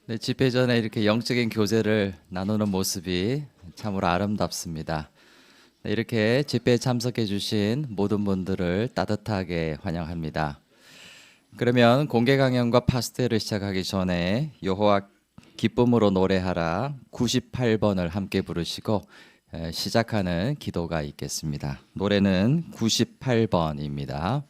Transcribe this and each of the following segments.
네, 집회 전에 이렇게 영적인 교제를 나누는 모습이 참으로 아름답습니다. 네, 이렇게 집회에 참석해 주신 모든 분들을 따뜻하게 환영합니다. 그러면 공개 강연과 파스텔을 시작하기 전에 여호와 기쁨으로 노래하라 98번을 함께 부르시고 시작하는 기도가 있겠습니다. 노래는 98번입니다.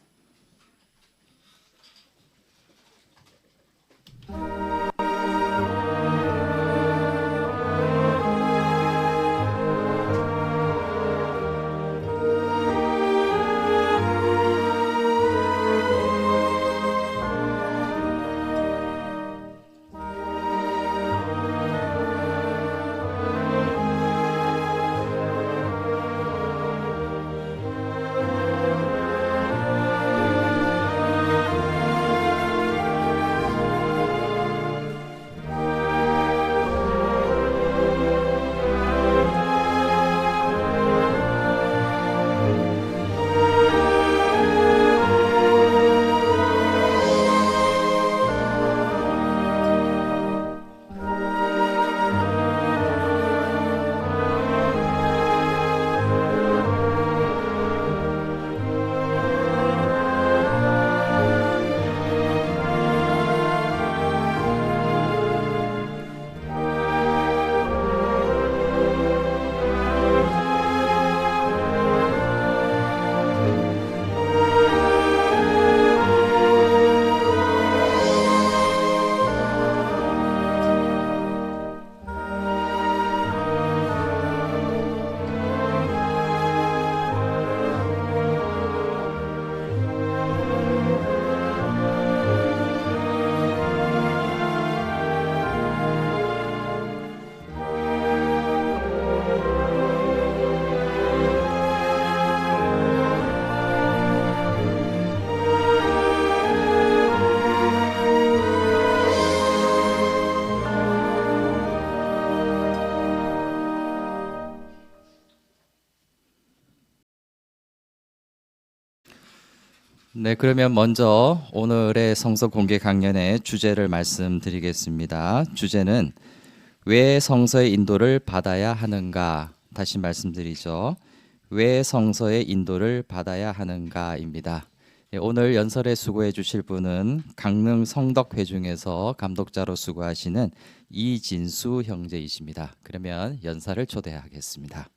네, 그러면 먼저 오늘의 성서 공개 강연의 주제를 말씀드리겠습니다. 주제는 왜 성서의 인도를 받아야 하는가? 다시 말씀드리죠. 왜 성서의 인도를 받아야 하는가입니다. 예, 오늘 연설에 수고해 주실 분은 강릉 성덕회중에서 감독자로 수고하시는 이진수 형제이십니다. 그러면 연사를 초대하겠습니다.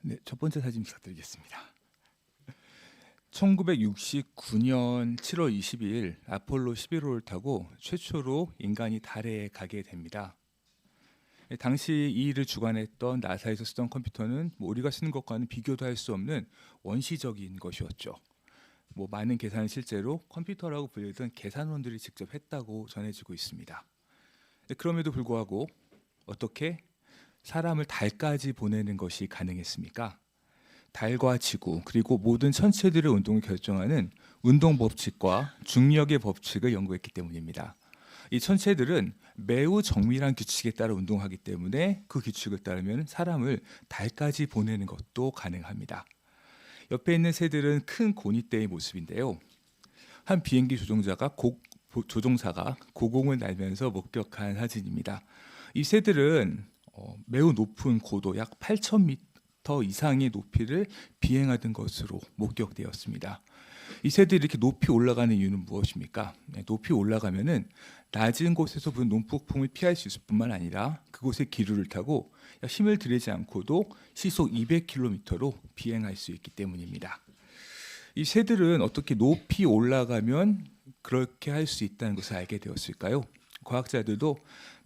네, 첫 번째 사진 부탁드리겠습니다. 1969년 7월 22일 아폴로 11호를 타고 최초로 인간이 달에 가게 됩니다. 당시 이 일을 주관했던 나사에서 쓰던 컴퓨터는 우리가 쓰는 것과는 비교도 할 수 없는 원시적인 것이었죠. 많은 계산을 실제로 컴퓨터라고 불리던 계산원들이 직접 했다고 전해지고 있습니다. 그럼에도 불구하고 어떻게 사람을 달까지 보내는 것이 가능했습니까? 달과 지구 그리고 모든 천체들의 운동을 결정하는 운동 법칙과 중력의 법칙을 연구했기 때문입니다. 이 천체들은 매우 정밀한 규칙에 따라 운동하기 때문에 그 규칙을 따르면 사람을 달까지 보내는 것도 가능합니다. 옆에 있는 새들은 큰 고니떼의 모습인데요. 한 비행기 조종사가 고공을 날면서 목격한 사진입니다. 이 새들은 매우 높은 고도 약 8,000m 이상의 높이를 비행하던 것으로 목격되었습니다. 이 새들이 이렇게 높이 올라가는 이유는 무엇입니까? 높이 올라가면은 낮은 곳에서 부는 논폭풍을 피할 수 있을 뿐만 아니라 그곳의 기류를 타고 힘을 들이지 않고도 시속 200km로 비행할 수 있기 때문입니다. 이 새들은 어떻게 높이 올라가면 그렇게 할 수 있다는 것을 알게 되었을까요? 과학자들도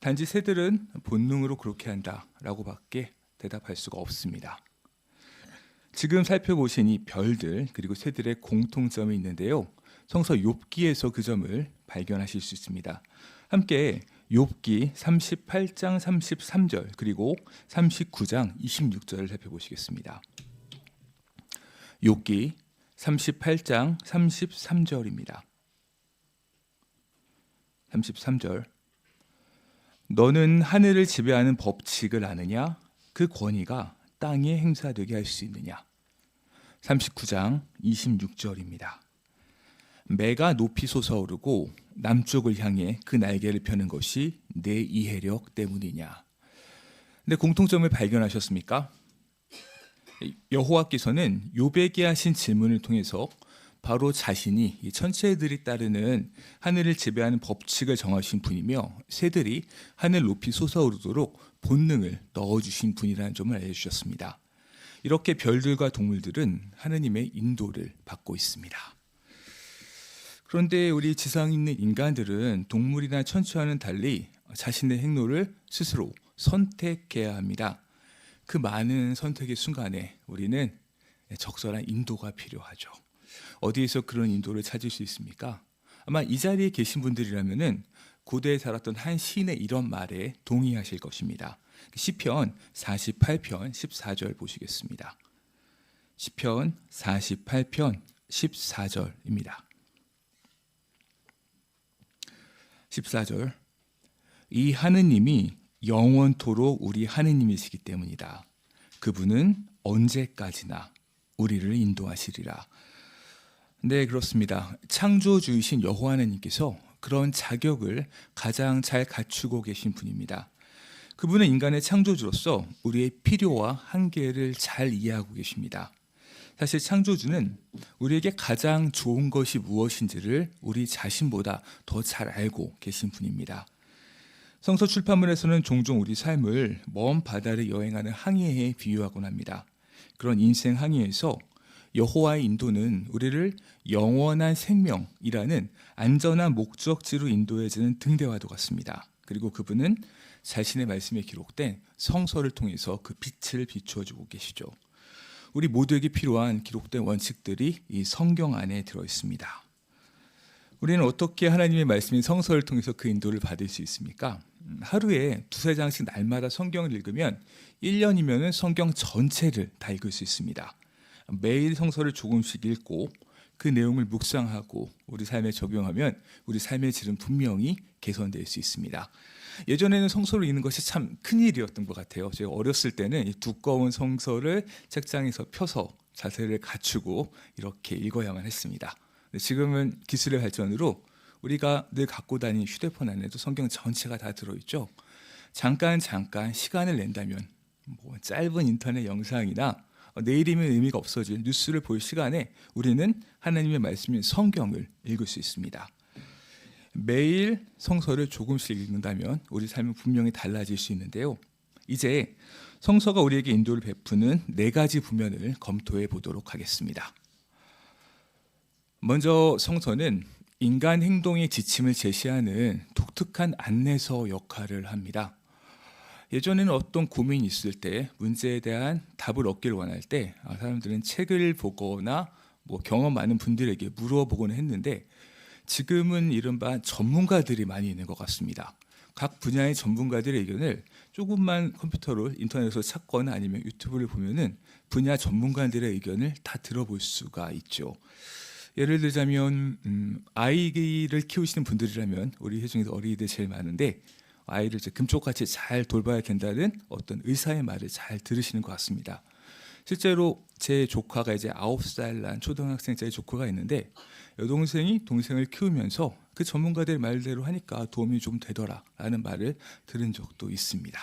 단지 새들은 본능으로 그렇게 한다라고밖에 대답할 수가 없습니다. 지금 살펴보신 이 별들 그리고 새들의 공통점이 있는데요. 성서 욥기에서 그 점을 발견하실 수 있습니다. 함께 욥기 38장 33절 그리고 39장 26절을 살펴보시겠습니다. 욥기 38장 33절입니다. 33절 너는 하늘을 지배하는 법칙을 아느냐? 그 권위가 땅에 행사되게 할 수 있느냐? 39장 26절입니다. 매가 높이 솟아오르고 남쪽을 향해 그 날개를 펴는 것이 내 이해력 때문이냐? 근데 공통점을 발견하셨습니까? 여호와께서는 욥에게 하신 질문을 통해서 바로 자신이 이 천체들이 따르는 하늘을 지배하는 법칙을 정하신 분이며 새들이 하늘 높이 솟아오르도록 본능을 넣어주신 분이라는 점을 알려주셨습니다. 이렇게 별들과 동물들은 하느님의 인도를 받고 있습니다. 그런데 우리 지상에 있는 인간들은 동물이나 천체와는 달리 자신의 행로를 스스로 선택해야 합니다. 그 많은 선택의 순간에 우리는 적절한 인도가 필요하죠. 어디에서 그런 인도를 찾을 수 있습니까? 아마 이 자리에 계신 분들이라면은 고대에 살았던 한 시인의 이런 말에 동의하실 것입니다. 시편 48편 14절 보시겠습니다. 시편 48편 14절입니다. 14절 이 하느님이 영원토록 우리 하느님이시기 때문이다. 그분은 언제까지나 우리를 인도하시리라. 네, 그렇습니다. 창조주이신 여호와 하나님께서 그런 자격을 가장 잘 갖추고 계신 분입니다. 그분은 인간의 창조주로서 우리의 필요와 한계를 잘 이해하고 계십니다. 사실 창조주는 우리에게 가장 좋은 것이 무엇인지를 우리 자신보다 더 잘 알고 계신 분입니다. 성서 출판물에서는 종종 우리 삶을 먼 바다를 여행하는 항해에 비유하곤 합니다. 그런 인생 항해에서 여호와의 인도는 우리를 영원한 생명이라는 안전한 목적지로 인도해주는 등대와도 같습니다. 그리고 그분은 자신의 말씀에 기록된 성서를 통해서 그 빛을 비추어주고 계시죠. 우리 모두에게 필요한 기록된 원칙들이 이 성경 안에 들어있습니다. 우리는 어떻게 하나님의 말씀인 성서를 통해서 그 인도를 받을 수 있습니까? 하루에 두세 장씩 날마다 성경을 읽으면 1년이면 성경 전체를 다 읽을 수 있습니다. 매일 성서를 조금씩 읽고 그 내용을 묵상하고 우리 삶에 적용하면 우리 삶의 질은 분명히 개선될 수 있습니다. 예전에는 성서를 읽는 것이 참 큰일이었던 것 같아요. 제가 어렸을 때는 이 두꺼운 성서를 책장에서 펴서 자세를 갖추고 이렇게 읽어야만 했습니다. 지금은 기술의 발전으로 우리가 늘 갖고 다니는 휴대폰 안에도 성경 전체가 다 들어있죠. 잠깐 시간을 낸다면 짧은 인터넷 영상이나 내일이면 의미가 없어질 뉴스를 볼 시간에 우리는 하나님의 말씀인 성경을 읽을 수 있습니다. 매일 성서를 조금씩 읽는다면 우리 삶은 분명히 달라질 수 있는데요. 이제 성서가 우리에게 인도를 베푸는 4가지 부면을 검토해 보도록 하겠습니다. 먼저 성서는 인간 행동의 지침을 제시하는 독특한 안내서 역할을 합니다. 예전에는 어떤 고민이 있을 때 문제에 대한 답을 얻기를 원할 때 사람들은 책을 보거나 경험 많은 분들에게 물어보곤 했는데 지금은 이른바 전문가들이 많이 있는 것 같습니다. 각 분야의 전문가들의 의견을 조금만 컴퓨터로 인터넷에서 찾거나 아니면 유튜브를 보면은 분야 전문가들의 의견을 다 들어볼 수가 있죠. 예를 들자면 아이를 키우시는 분들이라면 우리 회중에서 어린이들 제일 많은데 아이를 이제 금쪽같이 잘 돌봐야 된다는 어떤 의사의 말을 잘 들으시는 것 같습니다. 실제로 제 조카가 이제 9살 난 초등학생짜리 조카가 있는데 여동생이 동생을 키우면서 그 전문가들 말대로 하니까 도움이 좀 되더라라는 말을 들은 적도 있습니다.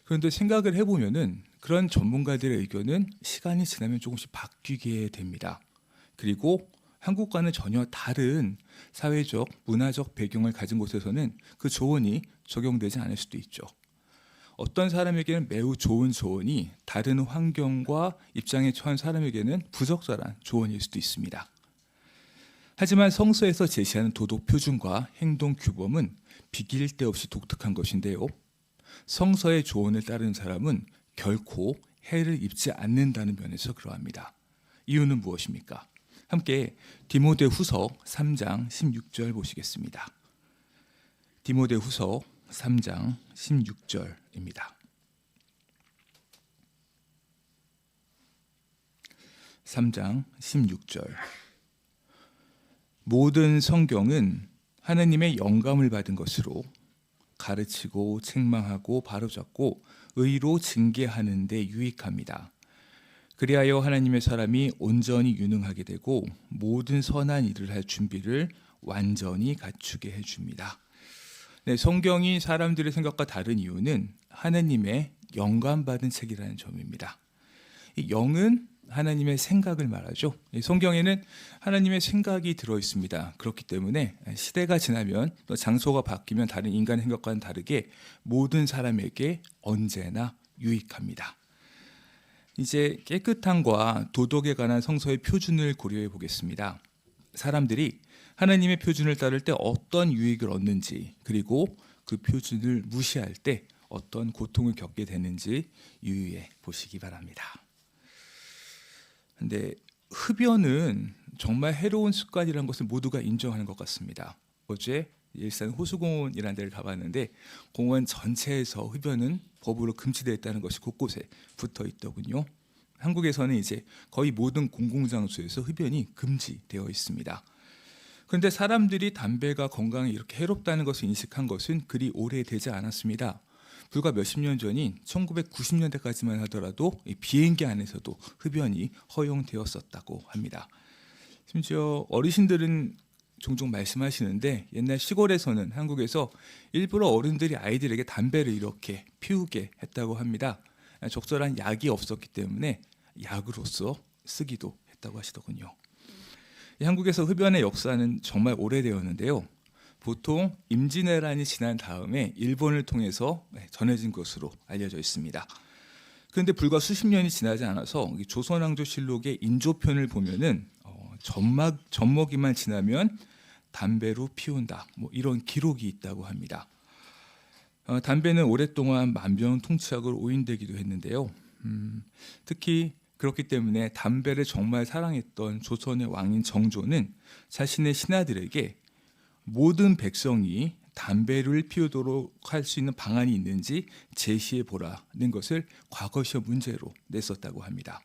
그런데 생각을 해보면은 그런 전문가들의 의견은 시간이 지나면 조금씩 바뀌게 됩니다. 그리고 한국과는 전혀 다른 사회적, 문화적 배경을 가진 곳에서는 그 조언이 적용되지 않을 수도 있죠. 어떤 사람에게는 매우 좋은 조언이 다른 환경과 입장에 처한 사람에게는 부적절한 조언일 수도 있습니다. 하지만 성서에서 제시하는 도덕 표준과 행동 규범은 비길 데 없이 독특한 것인데요. 성서의 조언을 따르는 사람은 결코 해를 입지 않는다는 면에서 그러합니다. 이유는 무엇입니까? 함께 디모데후서 3장 16절 보시겠습니다. 디모데후서 3장 16절입니다. 3장 16절 모든 성경은 하나님의 영감을 받은 것으로 가르치고 책망하고 바로잡고 의로 징계하는 데 유익합니다. 그리하여 하나님의 사람이 온전히 유능하게 되고 모든 선한 일을 할 준비를 완전히 갖추게 해줍니다. 네, 성경이 사람들의 생각과 다른 이유는 하나님의 영감받은 책이라는 점입니다. 이 영은 하나님의 생각을 말하죠. 성경에는 하나님의 생각이 들어 있습니다. 그렇기 때문에 시대가 지나면 또 장소가 바뀌면 다른 인간의 생각과는 다르게 모든 사람에게 언제나 유익합니다. 이제 깨끗함과 도덕에 관한 성서의 표준을 고려해 보겠습니다. 사람들이 하나님의 표준을 따를 때 어떤 유익을 얻는지, 그리고 그 표준을 무시할 때 어떤 고통을 겪게 되는지 유의해 보시기 바랍니다. 근데 흡연은 정말 해로운 습관이라는 것을 모두가 인정하는 것 같습니다. 어제 일산 호수공원이라는 데를 가봤는데 공원 전체에서 흡연은 법으로 금지되어 있다는 것이 곳곳에 붙어 있더군요. 한국에서는 이제 거의 모든 공공장소에서 흡연이 금지되어 있습니다. 그런데 사람들이 담배가 건강에 이렇게 해롭다는 것을 인식한 것은 그리 오래되지 않았습니다. 불과 몇십 년 전인 1990년대까지만 하더라도 비행기 안에서도 흡연이 허용되었었다고 합니다. 심지어 어르신들은 종종 말씀하시는데 옛날 시골에서는 한국에서 일부러 어른들이 아이들에게 담배를 이렇게 피우게 했다고 합니다. 적절한 약이 없었기 때문에 약으로서 쓰기도 했다고 하시더군요. 한국에서 흡연의 역사는 정말 오래되었는데요. 보통 임진왜란이 지난 다음에 일본을 통해서 전해진 것으로 알려져 있습니다. 그런데 불과 수십 년이 지나지 않아서 조선왕조실록의 인조편을 보면은 젖먹이만 지나면 담배로 피운다, 이런 기록이 있다고 합니다. 담배는 오랫동안 만병통치약으로 오인되기도 했는데요. 특히 그렇기 때문에 담배를 정말 사랑했던 조선의 왕인 정조는 자신의 신하들에게 모든 백성이 담배를 피우도록 할 수 있는 방안이 있는지 제시해 보라는 것을 과거시험 문제로 냈었다고 합니다.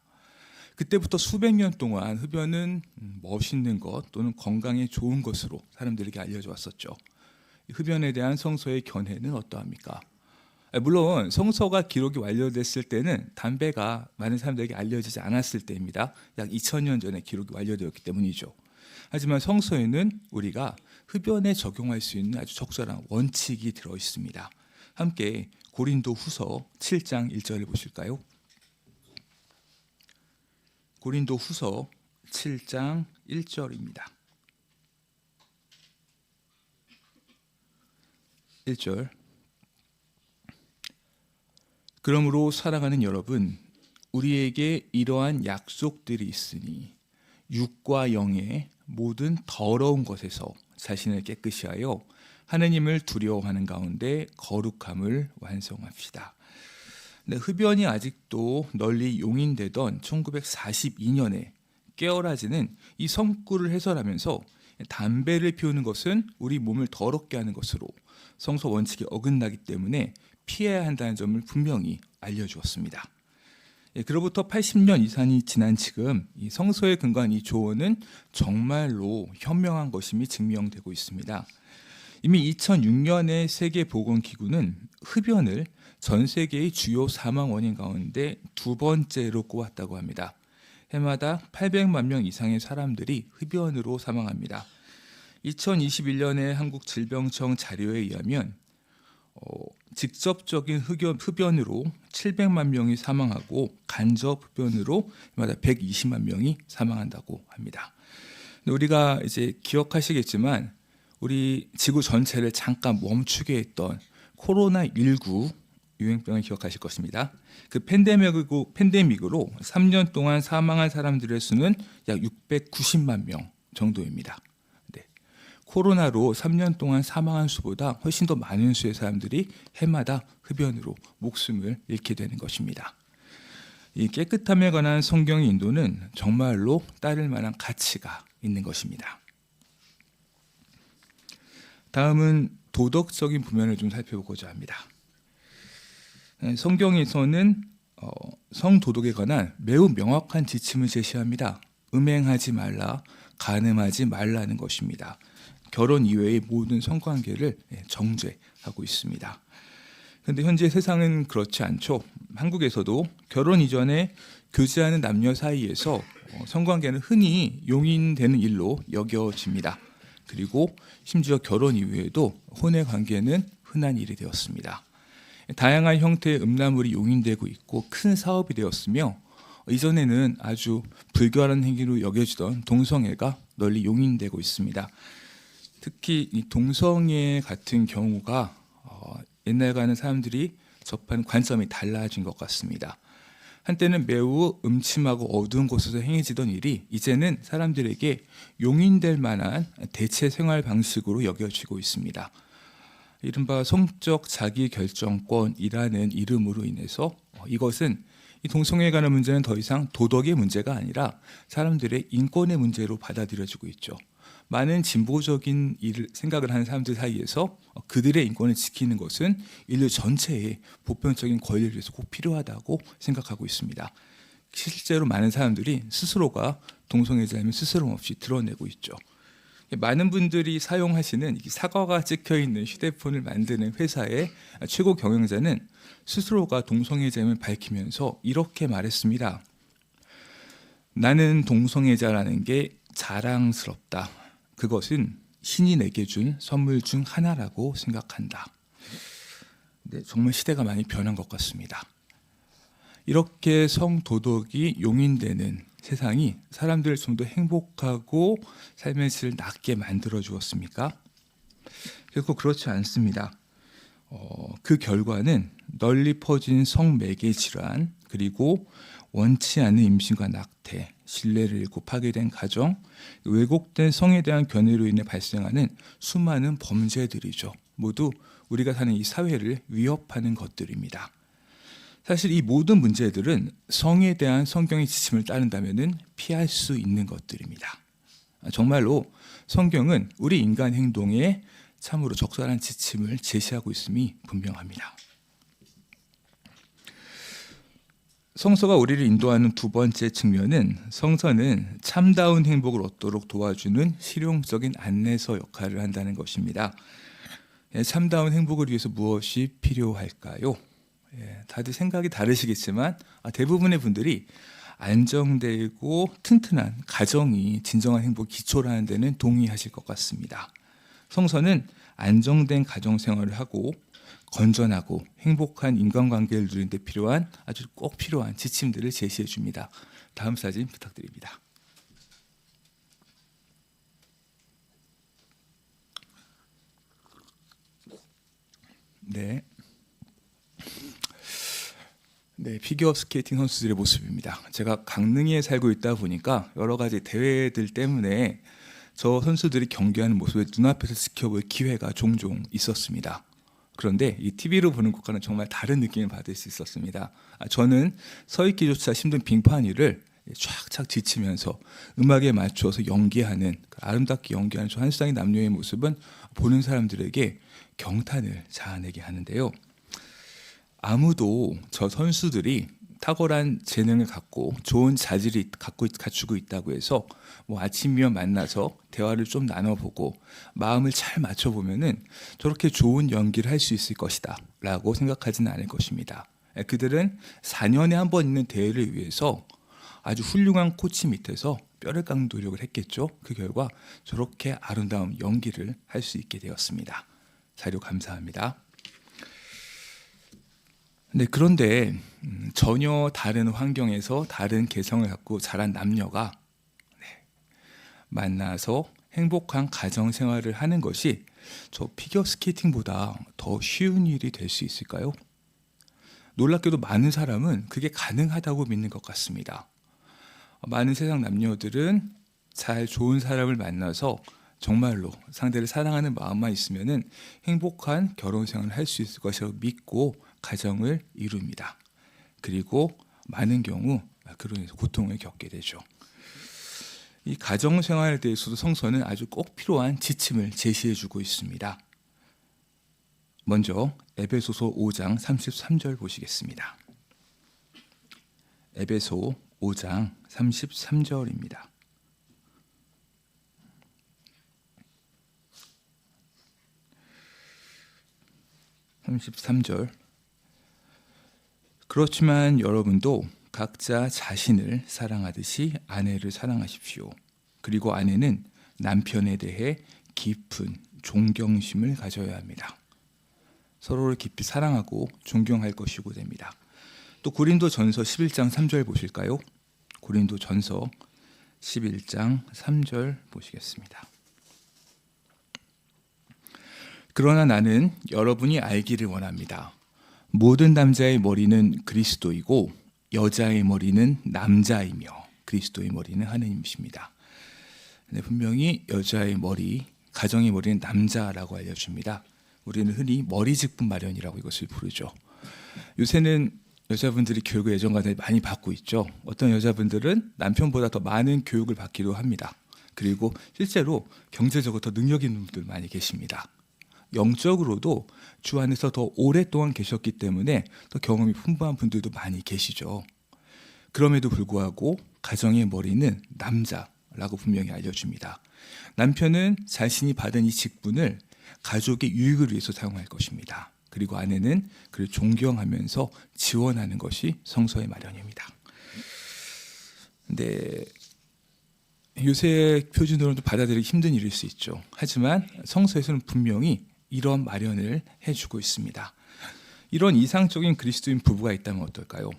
그때부터 수백 년 동안 흡연은 멋있는 것 또는 건강에 좋은 것으로 사람들에게 알려져 왔었죠. 흡연에 대한 성서의 견해는 어떠합니까? 물론 성서가 기록이 완료됐을 때는 담배가 많은 사람들에게 알려지지 않았을 때입니다. 약 2000년 전에 기록이 완료되었기 때문이죠. 하지만 성서에는 우리가 흡연에 적용할 수 있는 아주 적절한 원칙이 들어 있습니다. 함께 고린도후서 7장 1절을 보실까요? 고린도후서 7장 1절입니다. 1절. 그러므로 사랑하는 여러분, 우리에게 이러한 약속들이 있으니 육과 영의 모든 더러운 것에서 자신을 깨끗이 하여 하느님을 두려워하는 가운데 거룩함을 완성합시다. 네, 흡연이 아직도 널리 용인되던 1942년에 깨어라지는 이 성구를 해설하면서 담배를 피우는 것은 우리 몸을 더럽게 하는 것으로 성서 원칙에 어긋나기 때문에 피해야 한다는 점을 분명히 알려주었습니다. 그로부터 80년 이상이 지난 지금 이 성서에 근거한 이 조언은 정말로 현명한 것임이 증명되고 있습니다. 이미 2006년에 세계보건기구는 흡연을 전 세계의 주요 사망 원인 가운데 두 번째로 꼽았다고 합니다. 해마다 800만 명 이상의 사람들이 흡연으로 사망합니다. 2021년에 한국질병청 자료에 의하면 직접적인 흡연으로 700만 명이 사망하고 간접 흡연으로 해마다 120만 명이 사망한다고 합니다. 우리가 이제 기억하시겠지만 우리 지구 전체를 잠깐 멈추게 했던 코로나19 유행병을 기억하실 것입니다. 그 팬데믹으로 3년 동안 사망한 사람들의 수는 약 690만 명 정도입니다. 네. 코로나로 3년 동안 사망한 수보다 훨씬 더 많은 수의 사람들이 해마다 흡연으로 목숨을 잃게 되는 것입니다. 이 깨끗함에 관한 성경의 인도는 정말로 따를 만한 가치가 있는 것입니다. 다음은 도덕적인 부면을 좀 살펴보고자 합니다. 성경에서는 성도덕에 관한 매우 명확한 지침을 제시합니다. 음행하지 말라, 간음하지 말라는 것입니다. 결혼 이외의 모든 성관계를 정죄하고 있습니다. 그런데 현재 세상은 그렇지 않죠. 한국에서도 결혼 이전에 교제하는 남녀 사이에서 성관계는 흔히 용인되는 일로 여겨집니다. 그리고 심지어 결혼 이후에도 혼외 관계는 흔한 일이 되었습니다. 다양한 형태의 음란물이 용인되고 있고 큰 사업이 되었으며 이전에는 아주 불결한 행위로 여겨지던 동성애가 널리 용인되고 있습니다. 특히 이 동성애 같은 경우가 옛날과는 사람들이 접한 관점이 달라진 것 같습니다. 한때는 매우 음침하고 어두운 곳에서 행해지던 일이 이제는 사람들에게 용인될 만한 대체 생활 방식으로 여겨지고 있습니다. 이른바 성적 자기결정권이라는 이름으로 인해서 이것은 이 동성애에 관한 문제는 더 이상 도덕의 문제가 아니라 사람들의 인권의 문제로 받아들여지고 있죠. 많은 진보적인 생각을 하는 사람들 사이에서 그들의 인권을 지키는 것은 인류 전체의 보편적인 권리를 위해서 꼭 필요하다고 생각하고 있습니다. 실제로 많은 사람들이 스스로가 동성애자임을 스스럼 없이 드러내고 있죠. 많은 분들이 사용하시는 사과가 찍혀있는 휴대폰을 만드는 회사의 최고 경영자는 스스로가 동성애자임을 밝히면서 이렇게 말했습니다. 나는 동성애자라는 게 자랑스럽다. 그것은 신이 내게 준 선물 중 하나라고 생각한다. 네, 정말 시대가 많이 변한 것 같습니다. 이렇게 성도덕이 용인되는 세상이 사람들을 좀 더 행복하고 삶의 질을 낮게 만들어 주었습니까? 결코 그렇지 않습니다. 그 결과는 널리 퍼진 성매개 질환, 그리고 원치 않는 임신과 낙태, 신뢰를 잃고 파괴된 가정, 왜곡된 성에 대한 견해로 인해 발생하는 수많은 범죄들이죠. 모두 우리가 사는 이 사회를 위협하는 것들입니다. 사실 이 모든 문제들은 성에 대한 성경의 지침을 따른다면 피할 수 있는 것들입니다. 정말로 성경은 우리 인간 행동에 참으로 적절한 지침을 제시하고 있음이 분명합니다. 성서가 우리를 인도하는 두 번째 측면은 성서는 참다운 행복을 얻도록 도와주는 실용적인 안내서 역할을 한다는 것입니다. 참다운 행복을 위해서 무엇이 필요할까요? 다들 생각이 다르시겠지만 대부분의 분들이 안정되고 튼튼한 가정이 진정한 행복 기초라는 데는 동의하실 것 같습니다. 성서는 안정된 가정 생활을 하고 건전하고 행복한 인간관계를 누리는 데 필요한 아주 꼭 필요한 지침들을 제시해 줍니다. 다음 사진 부탁드립니다. 네, 피겨 스케이팅 선수들의 모습입니다. 제가 강릉에 살고 있다 보니까 여러 가지 대회들 때문에 저 선수들이 경기하는 모습을 눈앞에서 지켜볼 기회가 종종 있었습니다. 그런데 이 TV로 보는 것과는 정말 다른 느낌을 받을 수 있었습니다. 저는 서 있기조차 힘든 빙판 위를 쫙쫙 지치면서 음악에 맞춰서 연기하는, 아름답게 연기하는 저 한수장의 남녀의 모습은 보는 사람들에게 경탄을 자아내게 하는데요. 아무도 저 선수들이 탁월한 재능을 갖고 좋은 자질을 갖추고 있다고 해서 아침이면 만나서 대화를 좀 나눠보고 마음을 잘 맞춰보면은 저렇게 좋은 연기를 할 수 있을 것이다 라고 생각하지는 않을 것입니다. 그들은 4년에 한 번 있는 대회를 위해서 아주 훌륭한 코치 밑에서 뼈를 깎는 노력을 했겠죠. 그 결과 저렇게 아름다운 연기를 할 수 있게 되었습니다. 자료 감사합니다. 네, 그런데 전혀 다른 환경에서 다른 개성을 갖고 자란 남녀가 만나서 행복한 가정 생활을 하는 것이 저 피겨 스케이팅보다 더 쉬운 일이 될 수 있을까요? 놀랍게도 많은 사람은 그게 가능하다고 믿는 것 같습니다. 많은 세상 남녀들은 잘 좋은 사람을 만나서 정말로 상대를 사랑하는 마음만 있으면은 행복한 결혼 생활을 할 수 있을 것이라고 믿고 가정을 이룹니다. 그리고 많은 경우 그로 인해서 고통을 겪게 되죠. 이 가정 생활에 대해서도 성서는 아주 꼭 필요한 지침을 제시해주고 있습니다. 먼저 에베소서 5장 33절 보시겠습니다. 에베소 5장 33절입니다. 33절. 그렇지만 여러분도 각자 자신을 사랑하듯이 아내를 사랑하십시오. 그리고 아내는 남편에 대해 깊은 존경심을 가져야 합니다. 서로를 깊이 사랑하고 존경할 것이고 됩니다. 또 고린도전서 11장 3절 보실까요? 고린도전서 11장 3절 보시겠습니다. 그러나 나는 여러분이 알기를 원합니다. 모든 남자의 머리는 그리스도이고 여자의 머리는 남자이며 그리스도의 머리는 하느님이십니다. 네, 분명히 여자의 머리, 가정의 머리는 남자라고 알려줍니다. 우리는 흔히 머리직분 마련이라고 이것을 부르죠. 요새는 여자분들이 교육을 예전과 달리 많이 받고 있죠. 어떤 여자분들은 남편보다 더 많은 교육을 받기도 합니다. 그리고 실제로 경제적으로 더 능력 있는 분들 많이 계십니다. 영적으로도 주 안에서 더 오랫동안 계셨기 때문에 더 경험이 풍부한 분들도 많이 계시죠. 그럼에도 불구하고 가정의 머리는 남자라고 분명히 알려줍니다. 남편은 자신이 받은 이 직분을 가족의 유익을 위해서 사용할 것입니다. 그리고 아내는 그를 존경하면서 지원하는 것이 성서의 마련입니다. 근데 요새 표준으로는 받아들이기 힘든 일일 수 있죠. 하지만 성서에서는 분명히 이런 마련을 해주고 있습니다. 이런 이상적인 그리스도인 부부가 있다면 어떨까요?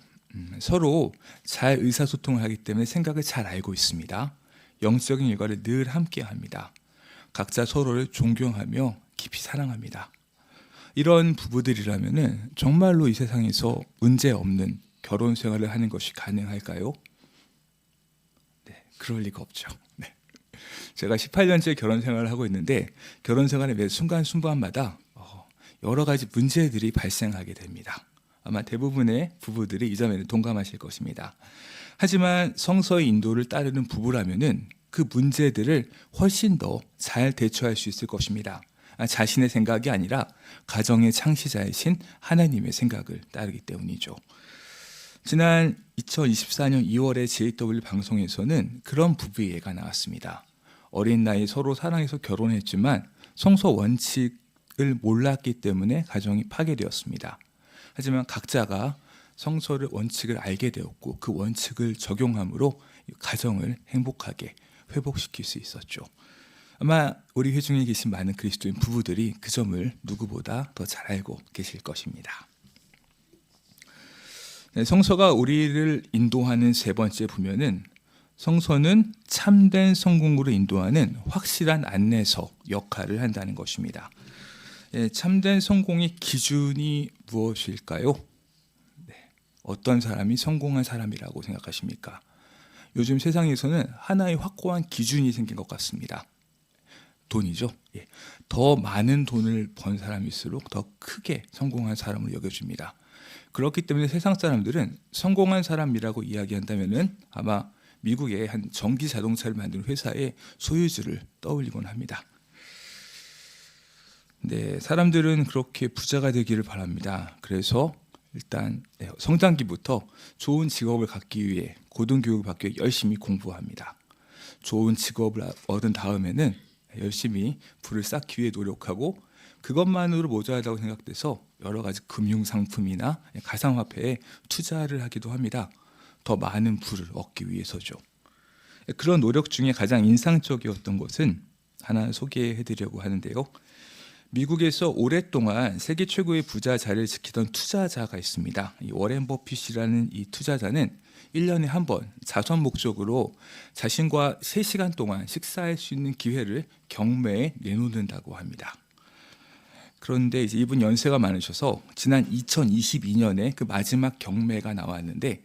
서로 잘 의사소통을 하기 때문에 생각을 잘 알고 있습니다. 영적인 일과를 늘 함께 합니다. 각자 서로를 존경하며 깊이 사랑합니다. 이런 부부들이라면 정말로 이 세상에서 문제 없는 결혼 생활을 하는 것이 가능할까요? 네, 그럴 리가 없죠. 네. 제가 18년째 결혼 생활을 하고 있는데 결혼 생활의 매 순간순간마다 여러 가지 문제들이 발생하게 됩니다. 아마 대부분의 부부들이 이 점에는 동감하실 것입니다. 하지만 성서의 인도를 따르는 부부라면은 그 문제들을 훨씬 더 잘 대처할 수 있을 것입니다. 자신의 생각이 아니라 가정의 창시자이신 하나님의 생각을 따르기 때문이죠. 지난 2024년 2월에 JW 방송에서는 그런 부부의 예가 나왔습니다. 어린 나이 서로 사랑해서 결혼했지만 성서 원칙을 몰랐기 때문에 가정이 파괴되었습니다. 하지만 각자가 성서를 원칙을 알게 되었고 그 원칙을 적용함으로 가정을 행복하게 회복시킬 수 있었죠. 아마 우리 회중에 계신 많은 그리스도인 부부들이 그 점을 누구보다 더 잘 알고 계실 것입니다. 네, 성서가 우리를 인도하는 세 번째 보면은 성서는 참된 성공으로 인도하는 확실한 안내서 역할을 한다는 것입니다. 네, 참된 성공의 기준이 무엇일까요? 네, 어떤 사람이 성공한 사람이라고 생각하십니까? 요즘 세상에서는 하나의 확고한 기준이 생긴 것 같습니다. 돈이죠. 예. 더 많은 돈을 번 사람일수록 더 크게 성공한 사람으로 여겨집니다. 그렇기 때문에 세상 사람들은 성공한 사람이라고 이야기한다면은 아마 미국의 한 전기 자동차를 만드는 회사의 소유주를 떠올리곤 합니다. 네, 사람들은 그렇게 부자가 되기를 바랍니다. 그래서 일단 성장기부터 좋은 직업을 갖기 위해 고등교육을 받기 위해 열심히 공부합니다. 좋은 직업을 얻은 다음에는 열심히 부를 쌓기 위해 노력하고 그것만으로 모자라다고 생각돼서 여러 가지 금융상품이나 가상화폐에 투자를 하기도 합니다. 더 많은 부를 얻기 위해서죠. 그런 노력 중에 가장 인상적이었던 것은 하나 소개해드리려고 하는데요. 미국에서 오랫동안 세계 최고의 부자 자리를 지키던 투자자가 있습니다. 이 워렌 버핏이라는 이 투자자는 1년에 한 번 자선 목적으로 자신과 3시간 동안 식사할 수 있는 기회를 경매에 내놓는다고 합니다. 그런데 이제 이분 연세가 많으셔서 지난 2022년에 그 마지막 경매가 나왔는데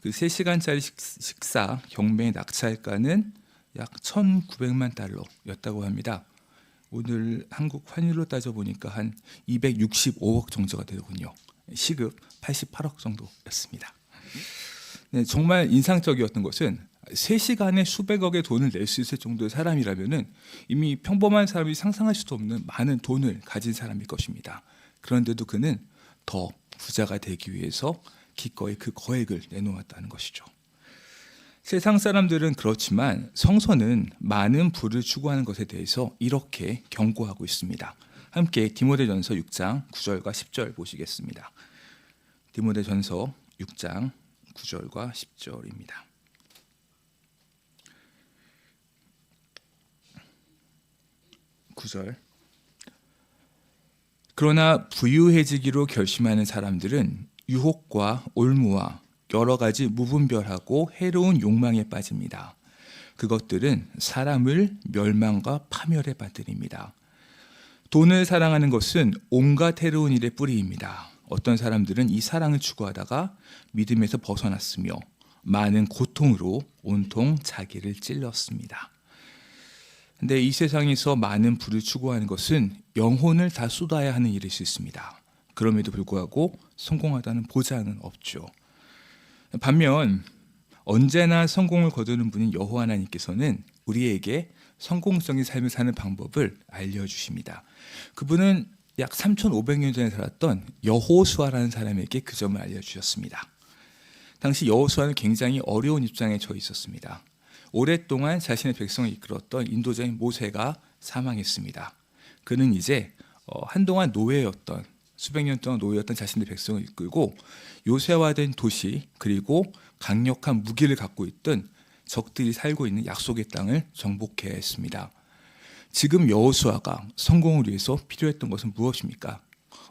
그 3시간짜리 식사 경매의 낙찰가는 약 1,900만 달러였다고 합니다. 오늘 한국 환율로 따져보니까 한 265억 정도가 되더군요. 시급 88억 정도였습니다. 네, 정말 인상적이었던 것은 3시간에 수백억의 돈을 낼 수 있을 정도의 사람이라면은 이미 평범한 사람이 상상할 수도 없는 많은 돈을 가진 사람일 것입니다. 그런데도 그는 더 부자가 되기 위해서 기꺼이 그 거액을 내놓았다는 것이죠. 세상 사람들은 그렇지만 성서는 많은 부를 추구하는 것에 대해서 이렇게 경고하고 있습니다. 함께 디모데전서 6장 9절과 10절 보시겠습니다. 디모데전서 6장 9절과 10절입니다. 9절. 그러나 부유해지기로 결심하는 사람들은 유혹과 올무와 여러 가지 무분별하고 해로운 욕망에 빠집니다. 그것들은 사람을 멸망과 파멸에 빠뜨립니다. 돈을 사랑하는 것은 온갖 해로운 일의 뿌리입니다. 어떤 사람들은 이 사랑을 추구하다가 믿음에서 벗어났으며 많은 고통으로 온통 자기를 찔렀습니다. 근데 이 세상에서 많은 부를 추구하는 것은 영혼을 다 쏟아야 하는 일일 수 있습니다. 그럼에도 불구하고 성공하다는 보장은 없죠. 반면 언제나 성공을 거두는 분인 여호와 하나님께서는 우리에게 성공적인 삶을 사는 방법을 알려주십니다. 그분은 약 3,500년 전에 살았던 여호수아라는 사람에게 그 점을 알려주셨습니다. 당시 여호수아는 굉장히 어려운 입장에 처해 있었습니다. 오랫동안 자신의 백성을 이끌었던 인도자인 모세가 사망했습니다. 그는 이제 한동안 노예였던, 수백 년 동안 노예였던 자신의 백성을 이끌고 요새화된 도시, 그리고 강력한 무기를 갖고 있던 적들이 살고 있는 약속의 땅을 정복해야 했습니다. 지금 여호수아가 성공을 위해서 필요했던 것은 무엇입니까?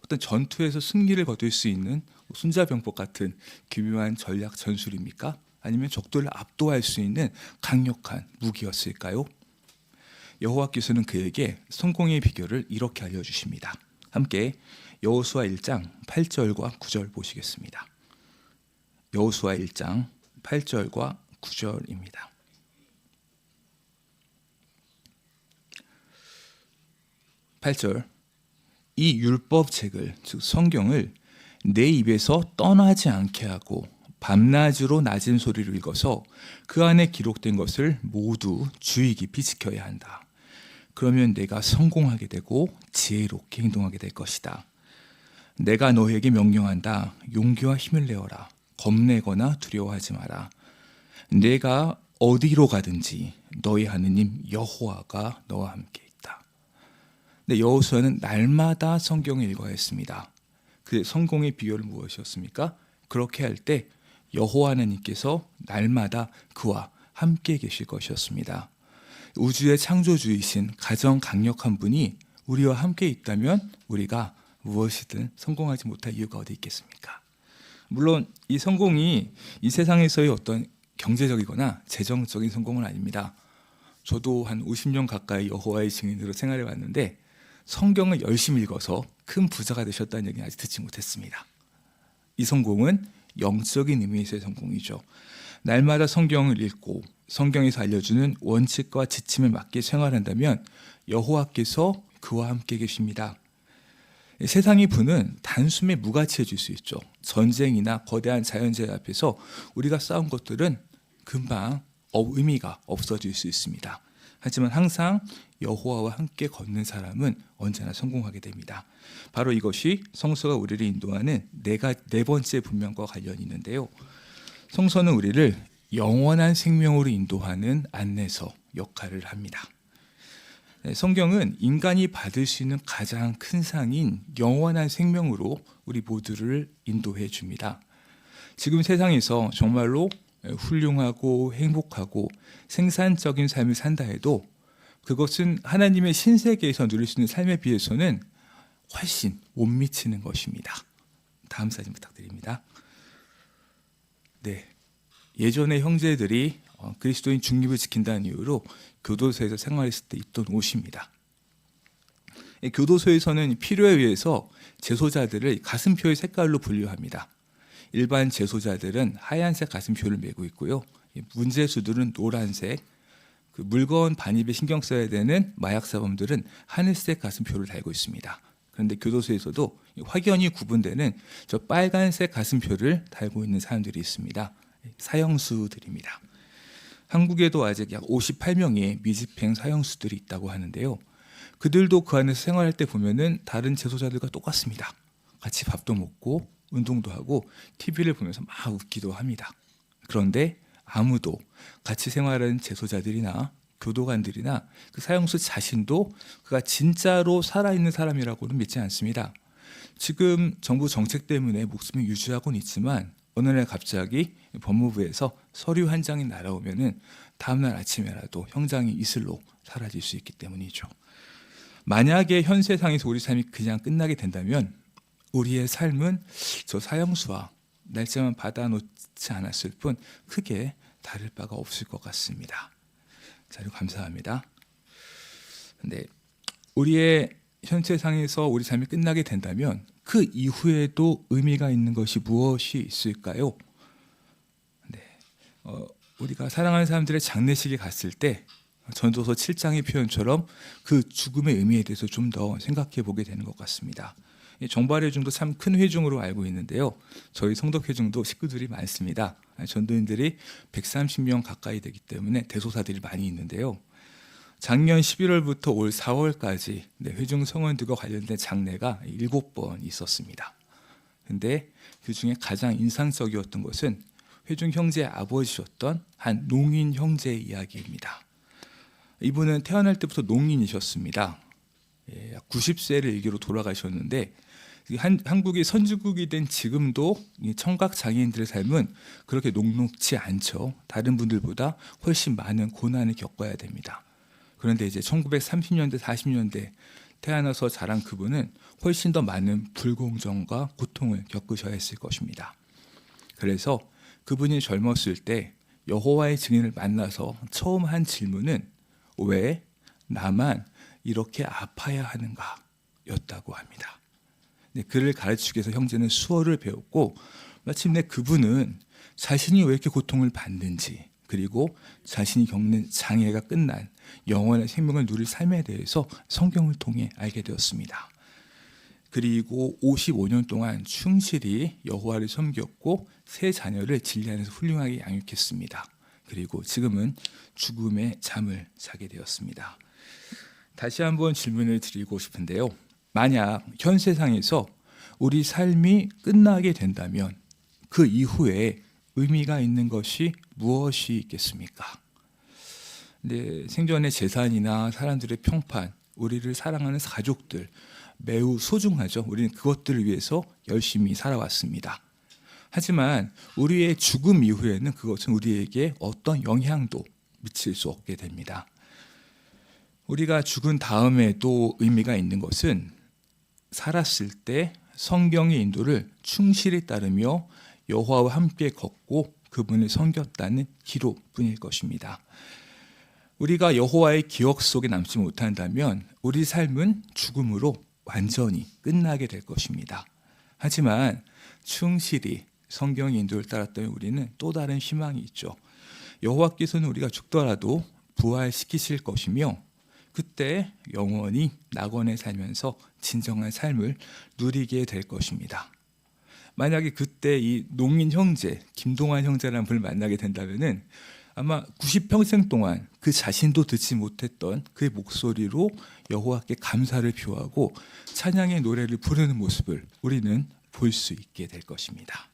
어떤 전투에서 승리를 거둘 수 있는 손자병법 같은 기묘한 전략 전술입니까? 아니면 적들을 압도할 수 있는 강력한 무기였을까요? 여호와께서는 그에게 성공의 비결을 이렇게 알려주십니다. 함께 여호수아 1장 8절과 9절 보시겠습니다. 여호수아 1장 8절과 9절입니다. 8절. 이 율법책을, 즉 성경을 내 입에서 떠나지 않게 하고 밤낮으로 낮은 소리로 읽어서 그 안에 기록된 것을 모두 주의 깊이 지켜야 한다. 그러면 내가 성공하게 되고 지혜롭게 행동하게 될 것이다. 내가 너에게 명령한다. 용기와 힘을 내어라. 겁내거나 두려워하지 마라. 내가 어디로 가든지 너희 하느님 여호와가 너와 함께 있다. 네, 여호수아는 날마다 성경을 읽어야 했습니다. 그 성공의 비결은 무엇이었습니까? 그렇게 할 때 여호와 하나님께서 날마다 그와 함께 계실 것이었습니다. 우주의 창조주이신 가장 강력한 분이 우리와 함께 있다면 우리가 무엇이든 성공하지 못할 이유가 어디 있겠습니까? 물론 이 성공이 이 세상에서의 어떤 경제적이거나 재정적인 성공은 아닙니다. 저도 한 50년 가까이 여호와의 증인으로 생활해 왔는데 성경을 열심히 읽어서 큰 부자가 되셨다는 얘기는 아직 듣지 못했습니다. 이 성공은 영적인 의미에서의 성공이죠. 날마다 성경을 읽고 성경에서 알려주는 원칙과 지침에 맞게 생활한다면 여호와께서 그와 함께 계십니다. 세상의 부는 단숨에 무가치해질 수 있죠. 전쟁이나 거대한 자연재해 앞에서 우리가 쌓은 것들은 금방 의미가 없어질 수 있습니다. 하지만 항상 여호와와 함께 걷는 사람은 언제나 성공하게 됩니다. 바로 이것이 성서가 우리를 인도하는 네 번째 분명과 관련이 있는데요. 성서는 우리를 영원한 생명으로 인도하는 안내서 역할을 합니다. 성경은 인간이 받을 수 있는 가장 큰 상인 영원한 생명으로 우리 모두를 인도해 줍니다. 지금 세상에서 정말로 훌륭하고 행복하고 생산적인 삶을 산다 해도 그것은 하나님의 신세계에서 누릴 수 있는 삶에 비해서는 훨씬 못 미치는 것입니다. 다음 사진 부탁드립니다. 네, 예전에 형제들이 그리스도인 중립을 지킨다는 이유로 교도소에서 생활했을 때 입던 옷입니다. 교도소에서는 필요에 의해서 재소자들을 가슴표의 색깔로 분류합니다. 일반 재소자들은 하얀색 가슴표를 메고 있고요. 문제수들은 노란색, 물건 반입에 신경 써야 되는 마약사범들은 하늘색 가슴표를 달고 있습니다. 그런데 교도소에서도 확연히 구분되는 저 빨간색 가슴표를 달고 있는 사람들이 있습니다. 사형수들입니다. 한국에도 아직 약 58명의 미집행 사형수들이 있다고 하는데요. 그들도 그 안에서 생활할 때 보면은 다른 재소자들과 똑같습니다. 같이 밥도 먹고 운동도 하고 TV를 보면서 막 웃기도 합니다. 그런데 아무도 같이 생활하는 재소자들이나 교도관들이나 그 사형수 자신도 그가 진짜로 살아있는 사람이라고는 믿지 않습니다. 지금 정부 정책 때문에 목숨을 유지하고는 있지만 어느 날 갑자기 법무부에서 서류 한 장이 날아오면은 다음날 아침에라도 형장이 이슬로 사라질 수 있기 때문이죠. 만약에 현 세상에서 우리 삶이 그냥 끝나게 된다면 우리의 삶은 저 사형수와 날짜만 받아놓지 않았을 뿐 크게 다를 바가 없을 것 같습니다. 자료 감사합니다. 근데 우리의 현 세상에서 우리 삶이 끝나게 된다면 그 이후에도 의미가 있는 것이 무엇이 있을까요? 네, 우리가 사랑하는 사람들의 장례식에 갔을 때 전도서 7장의 표현처럼 그 죽음의 의미에 대해서 좀 더 생각해 보게 되는 것 같습니다. 정발회중도 참 큰 회중으로 알고 있는데요. 저희 성덕회중도 식구들이 많습니다. 전도인들이 130명 가까이 되기 때문에 대소사들이 많이 있는데요. 작년 11월부터 올 4월까지 회중 성원들과 관련된 장례가 7번 있었습니다. 근데 그중에 가장 인상적이었던 것은 회중 형제의 아버지셨던 한 농인 형제의 이야기입니다. 이분은 태어날 때부터 농인이셨습니다. 약 90세를 일기로 돌아가셨는데 한국이 선진국이 된 지금도 청각 장애인들의 삶은 그렇게 녹록지 않죠. 다른 분들보다 훨씬 많은 고난을 겪어야 됩니다. 그런데 이제 1930년대, 40년대 태어나서 자란 그분은 훨씬 더 많은 불공정과 고통을 겪으셔야 했을 것입니다. 그래서 그분이 젊었을 때 여호와의 증인을 만나서 처음 한 질문은 왜 나만 이렇게 아파야 하는가 였다고 합니다. 그를 가르치기 위해서 형제는 수어를 배웠고 마침내 그분은 자신이 왜 이렇게 고통을 받는지 그리고 자신이 겪는 장애가 끝난 영원한 생명을 누릴 삶에 대해서 성경을 통해 알게 되었습니다. 그리고 55년 동안 충실히 여호와를 섬겼고 세 자녀를 진리 안에서 훌륭하게 양육했습니다. 그리고 지금은 죽음의 잠을 자게 되었습니다. 다시 한번 질문을 드리고 싶은데요. 만약 현 세상에서 우리 삶이 끝나게 된다면 그 이후에 의미가 있는 것이 무엇이 있겠습니까? 생전의 재산이나 사람들의 평판, 우리를 사랑하는 가족들 매우 소중하죠. 우리는 그것들을 위해서 열심히 살아왔습니다. 하지만 우리의 죽음 이후에는 그것은 우리에게 어떤 영향도 미칠 수 없게 됩니다. 우리가 죽은 다음에도 의미가 있는 것은 살았을 때 성경의 인도를 충실히 따르며 여호와와 함께 걷고 그분을 섬겼다는 기록뿐일 것입니다. 우리가 여호와의 기억 속에 남지 못한다면 우리 삶은 죽음으로 완전히 끝나게 될 것입니다. 하지만 충실히 성경의 인도를 따랐던 우리는 또 다른 희망이 있죠. 여호와께서는 우리가 죽더라도 부활시키실 것이며 그때 영원히 낙원에 살면서 진정한 삶을 누리게 될 것입니다. 만약에 그때 이 농인 형제, 김동환 형제라는 분을 만나게 된다면은 아마 90평생 동안 그 자신도 듣지 못했던 그의 목소리로 여호와께 감사를 표하고 찬양의 노래를 부르는 모습을 우리는 볼 수 있게 될 것입니다.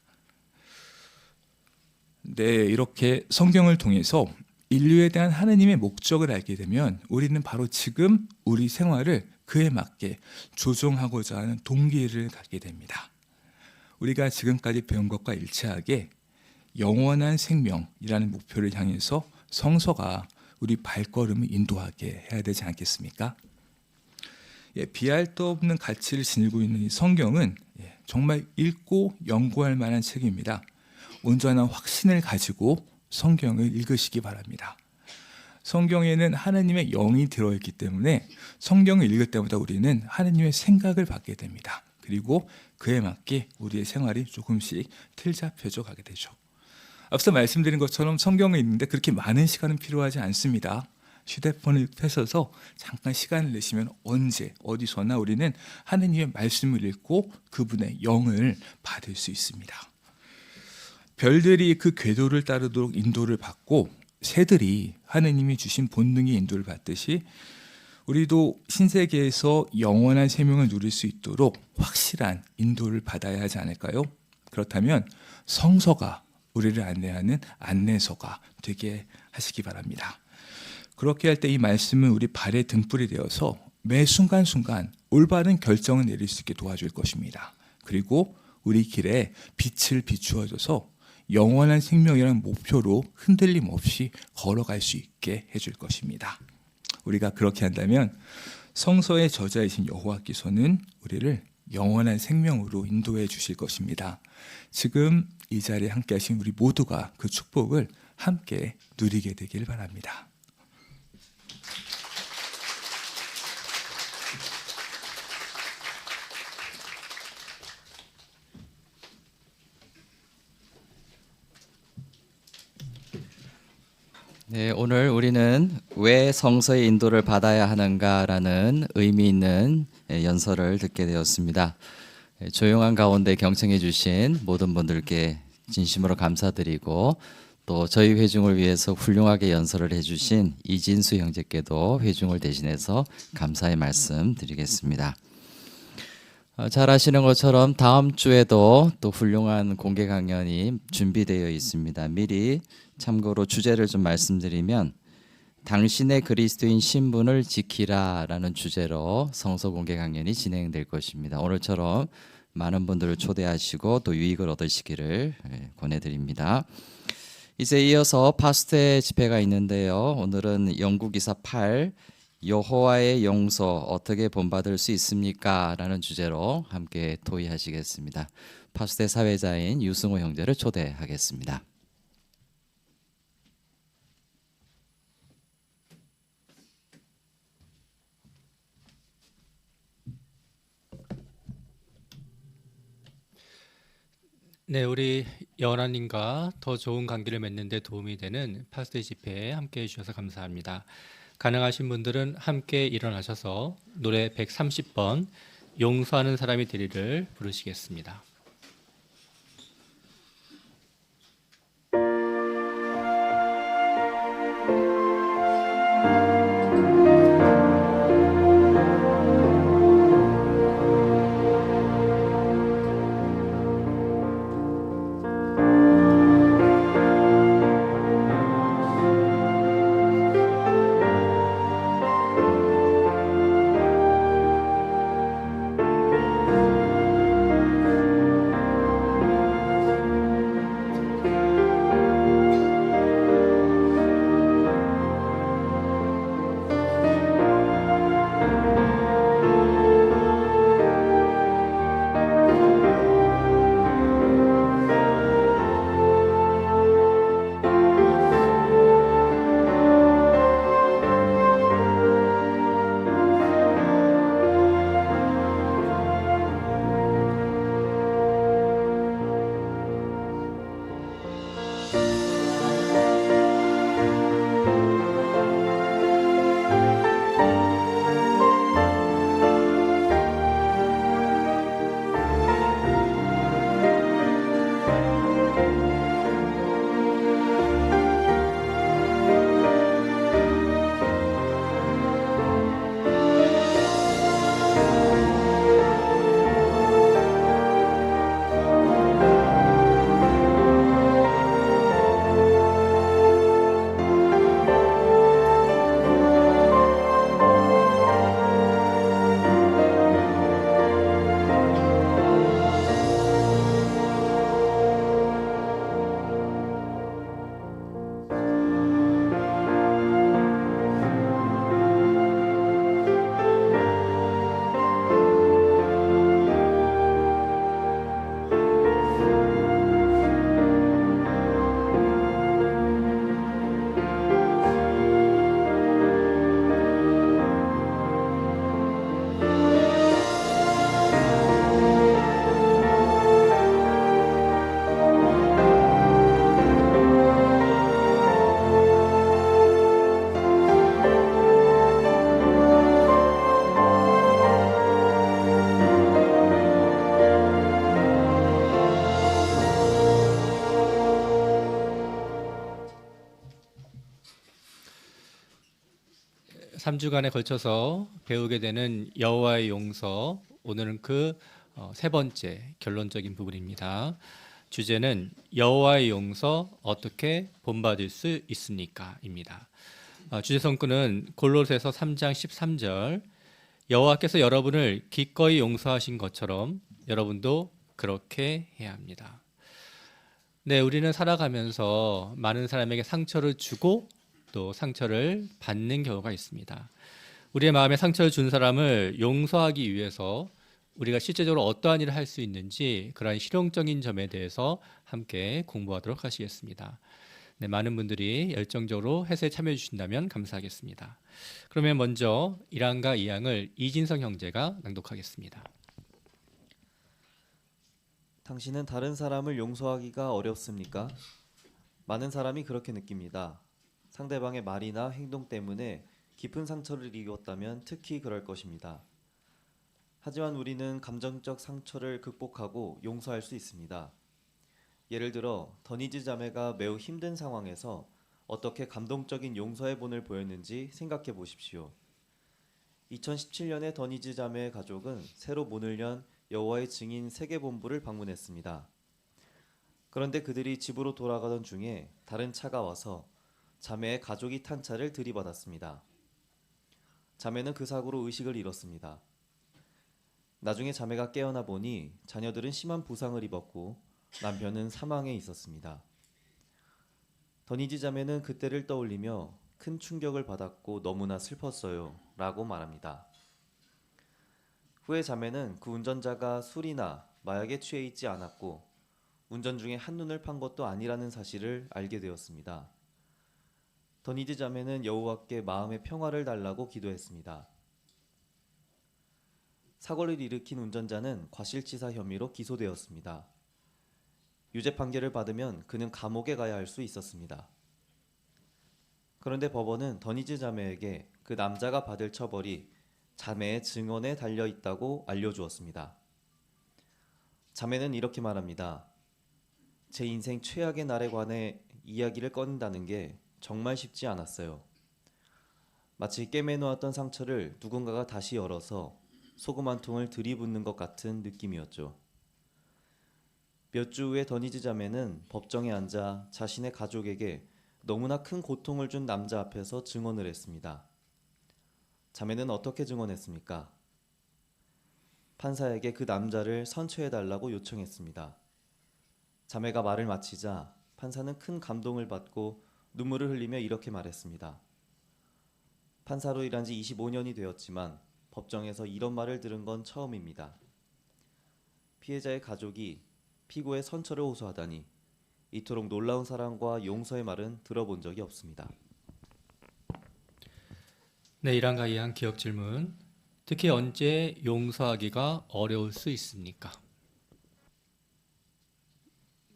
이렇게 성경을 통해서 인류에 대한 하느님의 목적을 알게 되면 우리는 바로 지금 우리 생활을 그에 맞게 조정하고자 하는 동기를 갖게 됩니다. 우리가 지금까지 배운 것과 일치하게 영원한 생명이라는 목표를 향해서 성서가 우리 발걸음을 인도하게 해야 되지 않겠습니까? 비할 데 없는 가치를 지니고 있는 이 성경은 정말 읽고 연구할 만한 책입니다. 온전한 확신을 가지고 성경을 읽으시기 바랍니다. 성경에는 하나님의 영이 들어있기 때문에 성경을 읽을 때마다 우리는 하나님의 생각을 받게 됩니다. 그리고 그에 맞게 우리의 생활이 조금씩 틀잡혀져 가게 되죠. 앞서 말씀드린 것처럼 성경을 읽는데 그렇게 많은 시간은 필요하지 않습니다. 휴대폰을 펴셔서 잠깐 시간을 내시면 언제 어디서나 우리는 하나님의 말씀을 읽고 그분의 영을 받을 수 있습니다. 별들이 그 궤도를 따르도록 인도를 받고 새들이 하느님이 주신 본능의 인도를 받듯이 우리도 신세계에서 영원한 생명을 누릴 수 있도록 확실한 인도를 받아야 하지 않을까요? 그렇다면 성서가 우리를 안내하는 안내서가 되게 하시기 바랍니다. 그렇게 할 때 이 말씀은 우리 발의 등불이 되어서 매 순간순간 올바른 결정을 내릴 수 있게 도와줄 것입니다. 그리고 우리 길에 빛을 비추어줘서 영원한 생명이라는 목표로 흔들림 없이 걸어갈 수 있게 해줄 것입니다. 우리가 그렇게 한다면 성서의 저자이신 여호와께서는 우리를 영원한 생명으로 인도해 주실 것입니다. 지금 이 자리에 함께 하신 우리 모두가 그 축복을 함께 누리게 되길 바랍니다. 네, 오늘 우리는 왜 성서의 인도를 받아야 하는가라는 의미 있는 연설을 듣게 되었습니다. 조용한 가운데 경청해 주신 모든 분들께 진심으로 감사드리고 또 저희 회중을 위해서 훌륭하게 연설을 해주신 이진수 형제께도 회중을 대신해서 감사의 말씀 드리겠습니다. 잘 아시는 것처럼 다음 주에도 또 훌륭한 공개 강연이 준비되어 있습니다. 미리 참고로 주제를 좀 말씀드리면 당신의 그리스도인 신분을 지키라라는 주제로 성서 공개 강연이 진행될 것입니다. 오늘처럼 많은 분들을 초대하시고 또 유익을 얻으시기를 권해드립니다. 이제 이어서 파스텔 집회가 있는데요. 오늘은 영국이사 8 여호와의 용서 어떻게 본받을 수 있습니까? 라는 주제로 함께 토의하시겠습니다. 파스텔 사회자인 유승호 형제를 초대하겠습니다. 네, 우리 여하나님과 더 좋은 관계를 맺는 데 도움이 되는 파스텔 집회에 함께해 주셔서 감사합니다. 가능하신 분들은 함께 일어나셔서 노래 130번 용서하는 사람이 되리를 부르시겠습니다. 삼 주간에 걸쳐서 배우게 되는 여호와의 용서, 오늘은 그 세 번째 결론적인 부분입니다. 주제는 여호와의 용서 어떻게 본받을 수 있습니까? 입니다. 주제 성구는 골로새서 3장 13절. 여호와께서 여러분을 기꺼이 용서하신 것처럼 여러분도 그렇게 해야 합니다. 네, 우리는 살아가면서 많은 사람에게 상처를 주고 또 상처를 받는 경우가 있습니다. 우리의 마음에 상처를 준 사람을 용서하기 위해서 우리가 실제적으로 어떠한 일을 할 수 있는지 그러한 실용적인 점에 대해서 함께 공부하도록 하시겠습니다. 네, 많은 분들이 열정적으로 해설에 참여해 주신다면 감사하겠습니다. 그러면 먼저 1항과 2항을 이진성 형제가 낭독하겠습니다. 당신은 다른 사람을 용서하기가 어렵습니까? 많은 사람이 그렇게 느낍니다. 상대방의 말이나 행동 때문에 깊은 상처를 입었다면 특히 그럴 것입니다. 하지만 우리는 감정적 상처를 극복하고 용서할 수 있습니다. 예를 들어 더니즈 자매가 매우 힘든 상황에서 어떻게 감동적인 용서의 본을 보였는지 생각해 보십시오. 2017년에 더니즈 자매의 가족은 새로 문을 연 여호와의 증인 세계본부를 방문했습니다. 그런데 그들이 집으로 돌아가던 중에 다른 차가 와서 자매의 가족이 탄 차를 들이받았습니다. 자매는 그 사고로 의식을 잃었습니다. 나중에 자매가 깨어나 보니 자녀들은 심한 부상을 입었고 남편은 사망해 있었습니다. 더니지 자매는 그때를 떠올리며 큰 충격을 받았고 너무나 슬펐어요 라고 말합니다. 후에 자매는 그 운전자가 술이나 마약에 취해 있지 않았고 운전 중에 한눈을 판 것도 아니라는 사실을 알게 되었습니다. 더니지 자매는 여호와께 마음의 평화를 달라고 기도했습니다. 사고를 일으킨 운전자는 과실치사 혐의로 기소되었습니다. 유죄 판결을 받으면 그는 감옥에 가야 할 수 있었습니다. 그런데 법원은 더니즈 자매에게 그 남자가 받을 처벌이 자매의 증언에 달려 있다고 알려주었습니다. 자매는 이렇게 말합니다. 제 인생 최악의 날에 관해 이야기를 꺼낸다는 게 정말 쉽지 않았어요. 마치 꿰매놓았던 상처를 누군가가 다시 열어서 소금 한 통을 들이붓는 것 같은 느낌이었죠. 몇 주 후에 더니즈 자매는 법정에 앉아 자신의 가족에게 너무나 큰 고통을 준 남자 앞에서 증언을 했습니다. 자매는 어떻게 증언했습니까? 판사에게 그 남자를 선처해달라고 요청했습니다. 자매가 말을 마치자 판사는 큰 감동을 받고 눈물을 흘리며 이렇게 말했습니다. 판사로 일한 지 25년이 되었지만 법정에서 이런 말을 들은 건 처음입니다. 피해자의 가족이 피고의 선처를 호소하다니 이토록 놀라운 사랑과 용서의 말은 들어본 적이 없습니다. 네, 1항과 2항 기억 질문. 특히 언제 용서하기가 어려울 수 있습니까?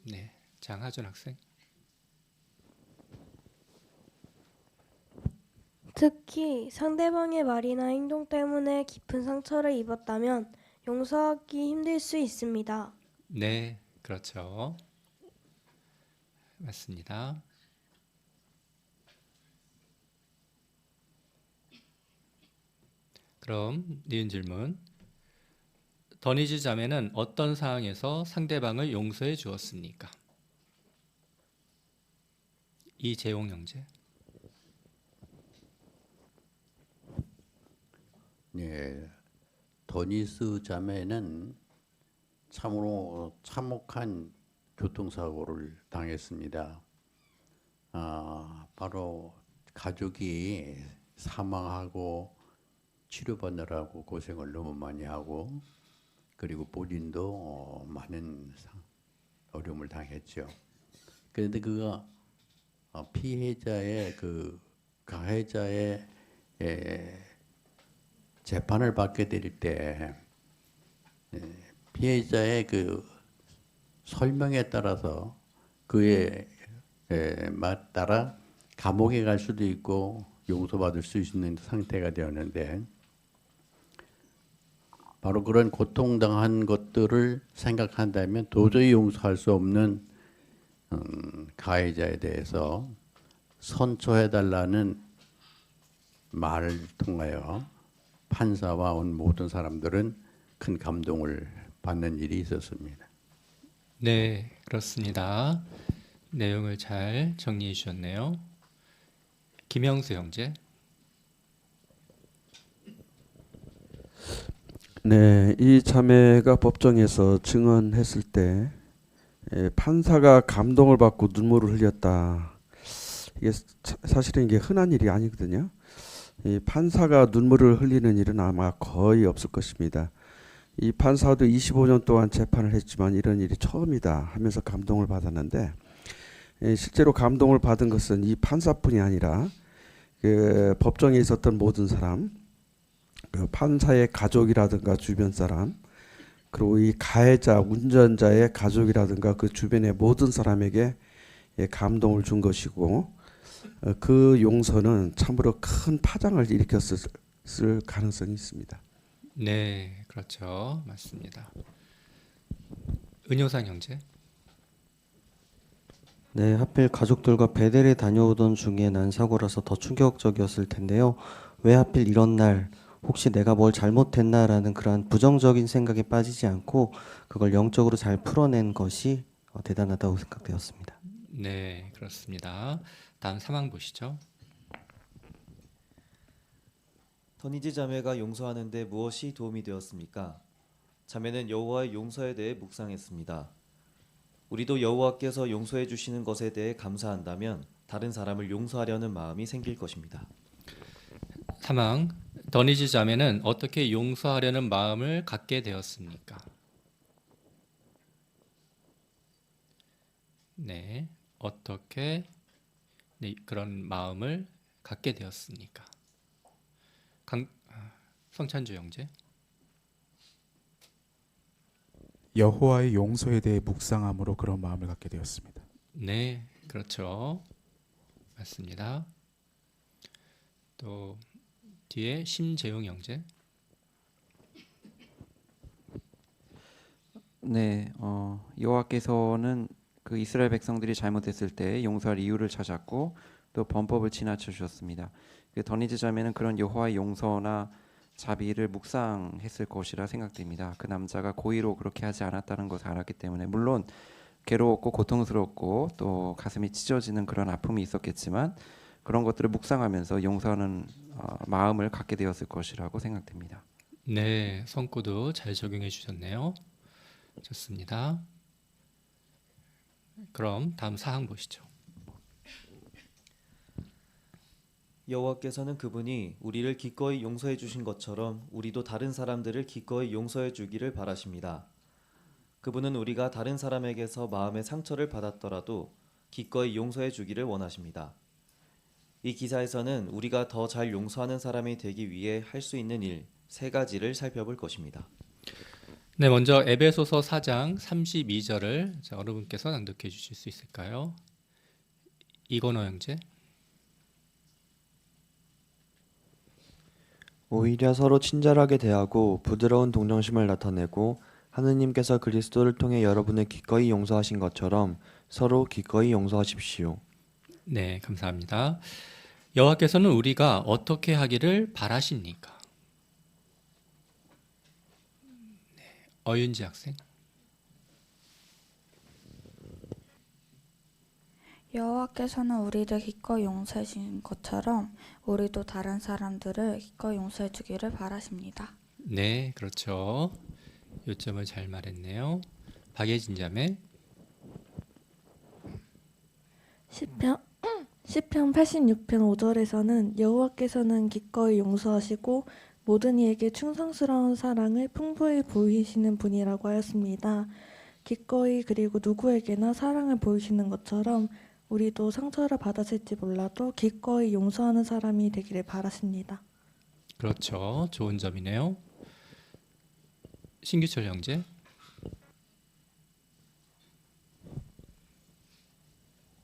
네, 장하준 학생. 특히 상대방의 말이나 행동 때문에 깊은 상처를 입었다면 용서하기 힘들 수 있습니다. 네, 그렇죠. 맞습니다. 그럼 니은 질문. 더니즈 자매는 어떤 상황에서 상대방을 용서해 주었습니까? 이재용 형제. 예, 더니스 자매는 참으로 참혹한 교통사고를 당했습니다. 바로 가족이 사망하고 치료받느라고 고생을 너무 많이 하고 그리고 본인도 많은 어려움을 당했죠. 그런데 그가 피해자의 그 가해자의 재판을 받게 될 때 피해자의 그 설명에 따라서 그의 말 따라 감옥에 갈 수도 있고 용서받을 수 있는 상태가 되었는데 바로 그런 고통당한 것들을 생각한다면 도저히 용서할 수 없는 가해자에 대해서 선처해달라는 말을 통하여 판사와 온 모든 사람들은 큰 감동을 받는 일이 있었습니다. 네, 그렇습니다. 내용을 잘 정리해 주셨네요. 김영수 형제. 네, 이 자매가 법정에서 증언했을 때 판사가 감동을 받고 눈물을 흘렸다. 이게 사실은 이게 흔한 일이 아니거든요. 이 판사가 눈물을 흘리는 일은 아마 거의 없을 것입니다. 이 판사도 25년 동안 재판을 했지만 이런 일이 처음이다 하면서 감동을 받았는데 실제로 감동을 받은 것은 이 판사뿐이 아니라 그 법정에 있었던 모든 사람, 그 판사의 가족이라든가 주변 사람, 그리고 이 가해자 운전자의 가족이라든가 그 주변의 모든 사람에게 감동을 준 것이고 그 용서는 참으로 큰 파장을 일으켰을 가능성이 있습니다. 네, 그렇죠. 맞습니다. 은효상 형제. 네, 하필 가족들과 베델에 다녀오던 중에 난 사고라서 더 충격적이었을 텐데요. 왜 하필 이런 날, 혹시 내가 뭘 잘못했나라는 그러한 부정적인 생각에 빠지지 않고 그걸 영적으로 잘 풀어낸 것이 대단하다고 생각되었습니다. 네, 그렇습니다. 다음 상황 보시죠. 더니지 자매가 용서하는 데 무엇이 도움이 되었습니까? 자매는 여호와의 용서에 대해 묵상했습니다. 우리도 여호와께서 용서해 주시는 것에 대해 감사한다면 다른 사람을 용서하려는 마음이 생길 것입니다. 사망. 더니지 자매는 어떻게 용서하려는 마음을 갖게 되었습니까? 네, 어떻게 그런 마음을 갖게 되었습니까? 성찬주 형제. 여호와의 용서에 대해 묵상함으로 그런 마음을 갖게 되었습니다. 네, 그렇죠. 맞습니다. 또 뒤에 심재용 형제. 네, 여호와께서는 그 이스라엘 백성들이 잘못했을 때 용서할 이유를 찾았고 또 범법을 지나쳐 주셨습니다. 그 더니즈 자매는 그런 여호와의 용서나 자비를 묵상했을 것이라 생각됩니다. 그 남자가 고의로 그렇게 하지 않았다는 것을 알았기 때문에 물론 괴로웠고 고통스럽고 또 가슴이 찢어지는 그런 아픔이 있었겠지만 그런 것들을 묵상하면서 용서하는 마음을 갖게 되었을 것이라고 생각됩니다. 네, 성구도 잘 적용해 주셨네요. 좋습니다. 그럼 다음 사항 보시죠. 여호와께서는 그분이 우리를 기꺼이 용서해 주신 것처럼 우리도 다른 사람들을 기꺼이 용서해 주기를 바라십니다. 그분은 우리가 다른 사람에게서 마음의 상처를 받았더라도 기꺼이 용서해 주기를 원하십니다. 이 기사에서는 우리가 더 잘 용서하는 사람이 되기 위해 할 수 있는 일 3가지를 살펴볼 것입니다. 네, 먼저 에베소서 4장 32절을 여러분께서 낭독해 주실 수 있을까요? 이건호 형제. 오히려 서로 친절하게 대하고 부드러운 동정심을 나타내고 하느님께서 그리스도를 통해 여러분을 기꺼이 용서하신 것처럼 서로 기꺼이 용서하십시오. 네, 감사합니다. 여호와께서는 우리가 어떻게 하기를 바라십니까? 네, 어윤지 학생. 여호와께서는 우리를 기꺼이 용서해 주신 것처럼 우리도 다른 사람들을 기꺼이 용서해 주기를 바라십니다. 네, 그렇죠. 요점을 잘 말했네요. 박예진 자매. 시편 86편 5절에서는 여호와께서는 기꺼이 용서하시고 모든 이에게 충성스러운 사랑을 풍부히 보이시는 분이라고 하였습니다. 기꺼이 그리고 누구에게나 사랑을 보이시는 것처럼 우리도 상처를 받았을지 몰라도 기꺼이 용서하는 사람이 되기를 바라십니다. 그렇죠. 좋은 점이네요. 신규철 형제.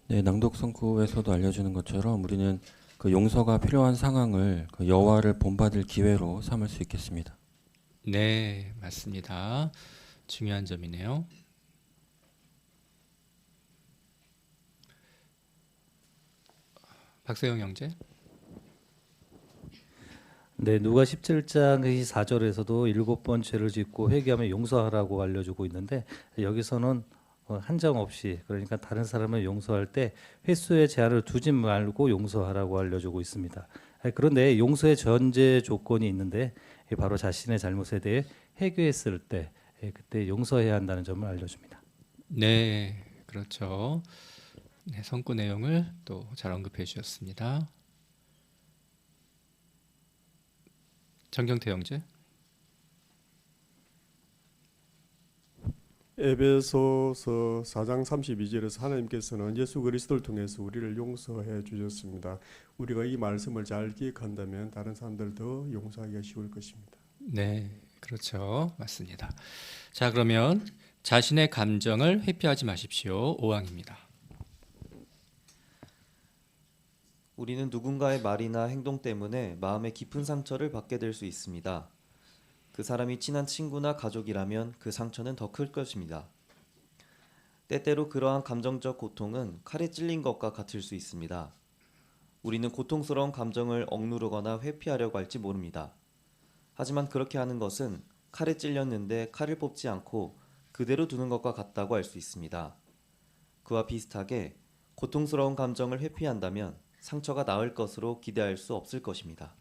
네, 낭독 성구에서도 알려주는 것처럼 우리는 그 용서가 필요한 상황을 그 여호와를 본받을 기회로 삼을 수 있겠습니다. 네, 맞습니다. 중요한 점이네요. 박세영 형제. 네, 누가 17장 4절에서도 7번 죄를 짓고 회개하며 용서하라고 알려주고 있는데 여기서는 한정 없이, 그러니까 다른 사람을 용서할 때 횟수의 제한을 두지 말고 용서하라고 알려주고 있습니다. 그런데 용서의 전제 조건이 있는데 바로 자신의 잘못에 대해 회개했을 때 그때 용서해야 한다는 점을 알려줍니다. 네, 그렇죠. 네, 선구 내용을 또 잘 언급해 주셨습니다. 정경태 형제. 에베소서 4장 32절에서 하나님께서는 예수 그리스도를 통해서 우리를 용서해 주셨습니다. 우리가 이 말씀을 잘 기억한다면 다른 사람들도 용서하기가 쉬울 것입니다. 네, 그렇죠. 맞습니다. 자, 그러면 자신의 감정을 회피하지 마십시오. 5항입니다. 우리는 누군가의 말이나 행동 때문에 마음에 깊은 상처를 받게 될 수 있습니다. 그 사람이 친한 친구나 가족이라면 그 상처는 더 클 것입니다. 때때로 그러한 감정적 고통은 칼에 찔린 것과 같을 수 있습니다. 우리는 고통스러운 감정을 억누르거나 회피하려고 할지 모릅니다. 하지만 그렇게 하는 것은 칼에 찔렸는데 칼을 뽑지 않고 그대로 두는 것과 같다고 할 수 있습니다. 그와 비슷하게 고통스러운 감정을 회피한다면 상처가 나을 것으로 기대할 수 없을 것입니다.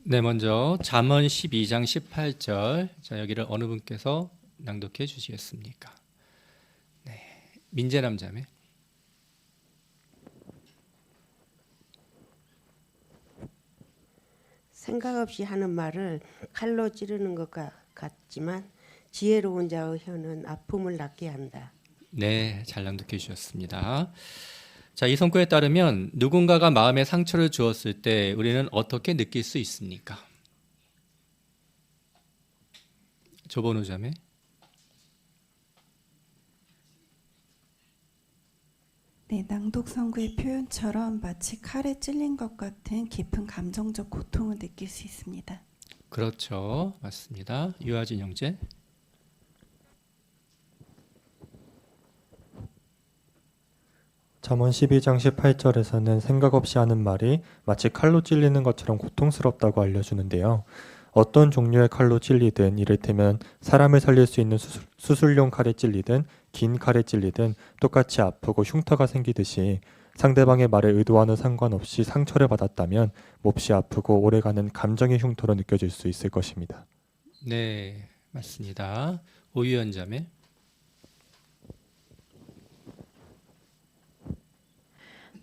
네, 먼저 잠언 12장 18절. 자, 여기를 어느 분께서 낭독해 주시겠습니까? 네, 민재남 자매. 생각 없이 하는 말을 칼로 찌르는 것과 같지만 지혜로운 자의 혀는 아픔을 낫게 한다. 네, 잘 낭독해 주셨습니다. 자, 이 성구에 따르면 누군가가 마음에 상처를 주었을 때 우리는 어떻게 느낄 수 있습니까? 조본우 자매. 네, 낭독 선구의 표현처럼 마치 칼에 찔린 것 같은 깊은 감정적 고통을 느낄 수 있습니다. 그렇죠, 맞습니다. 유아진 형제. 잠언 12장 18절에서는 생각 없이 하는 말이 마치 칼로 찔리는 것처럼 고통스럽다고 알려주는데요. 어떤 종류의 칼로 찔리든, 이를테면 사람을 살릴 수 있는 수술용 칼에 찔리든 긴 칼에 찔리든 똑같이 아프고 흉터가 생기듯이 상대방의 말에 의도와는 상관없이 상처를 받았다면 몹시 아프고 오래가는 감정의 흉터로 느껴질 수 있을 것입니다. 네, 맞습니다. 오유연 자매.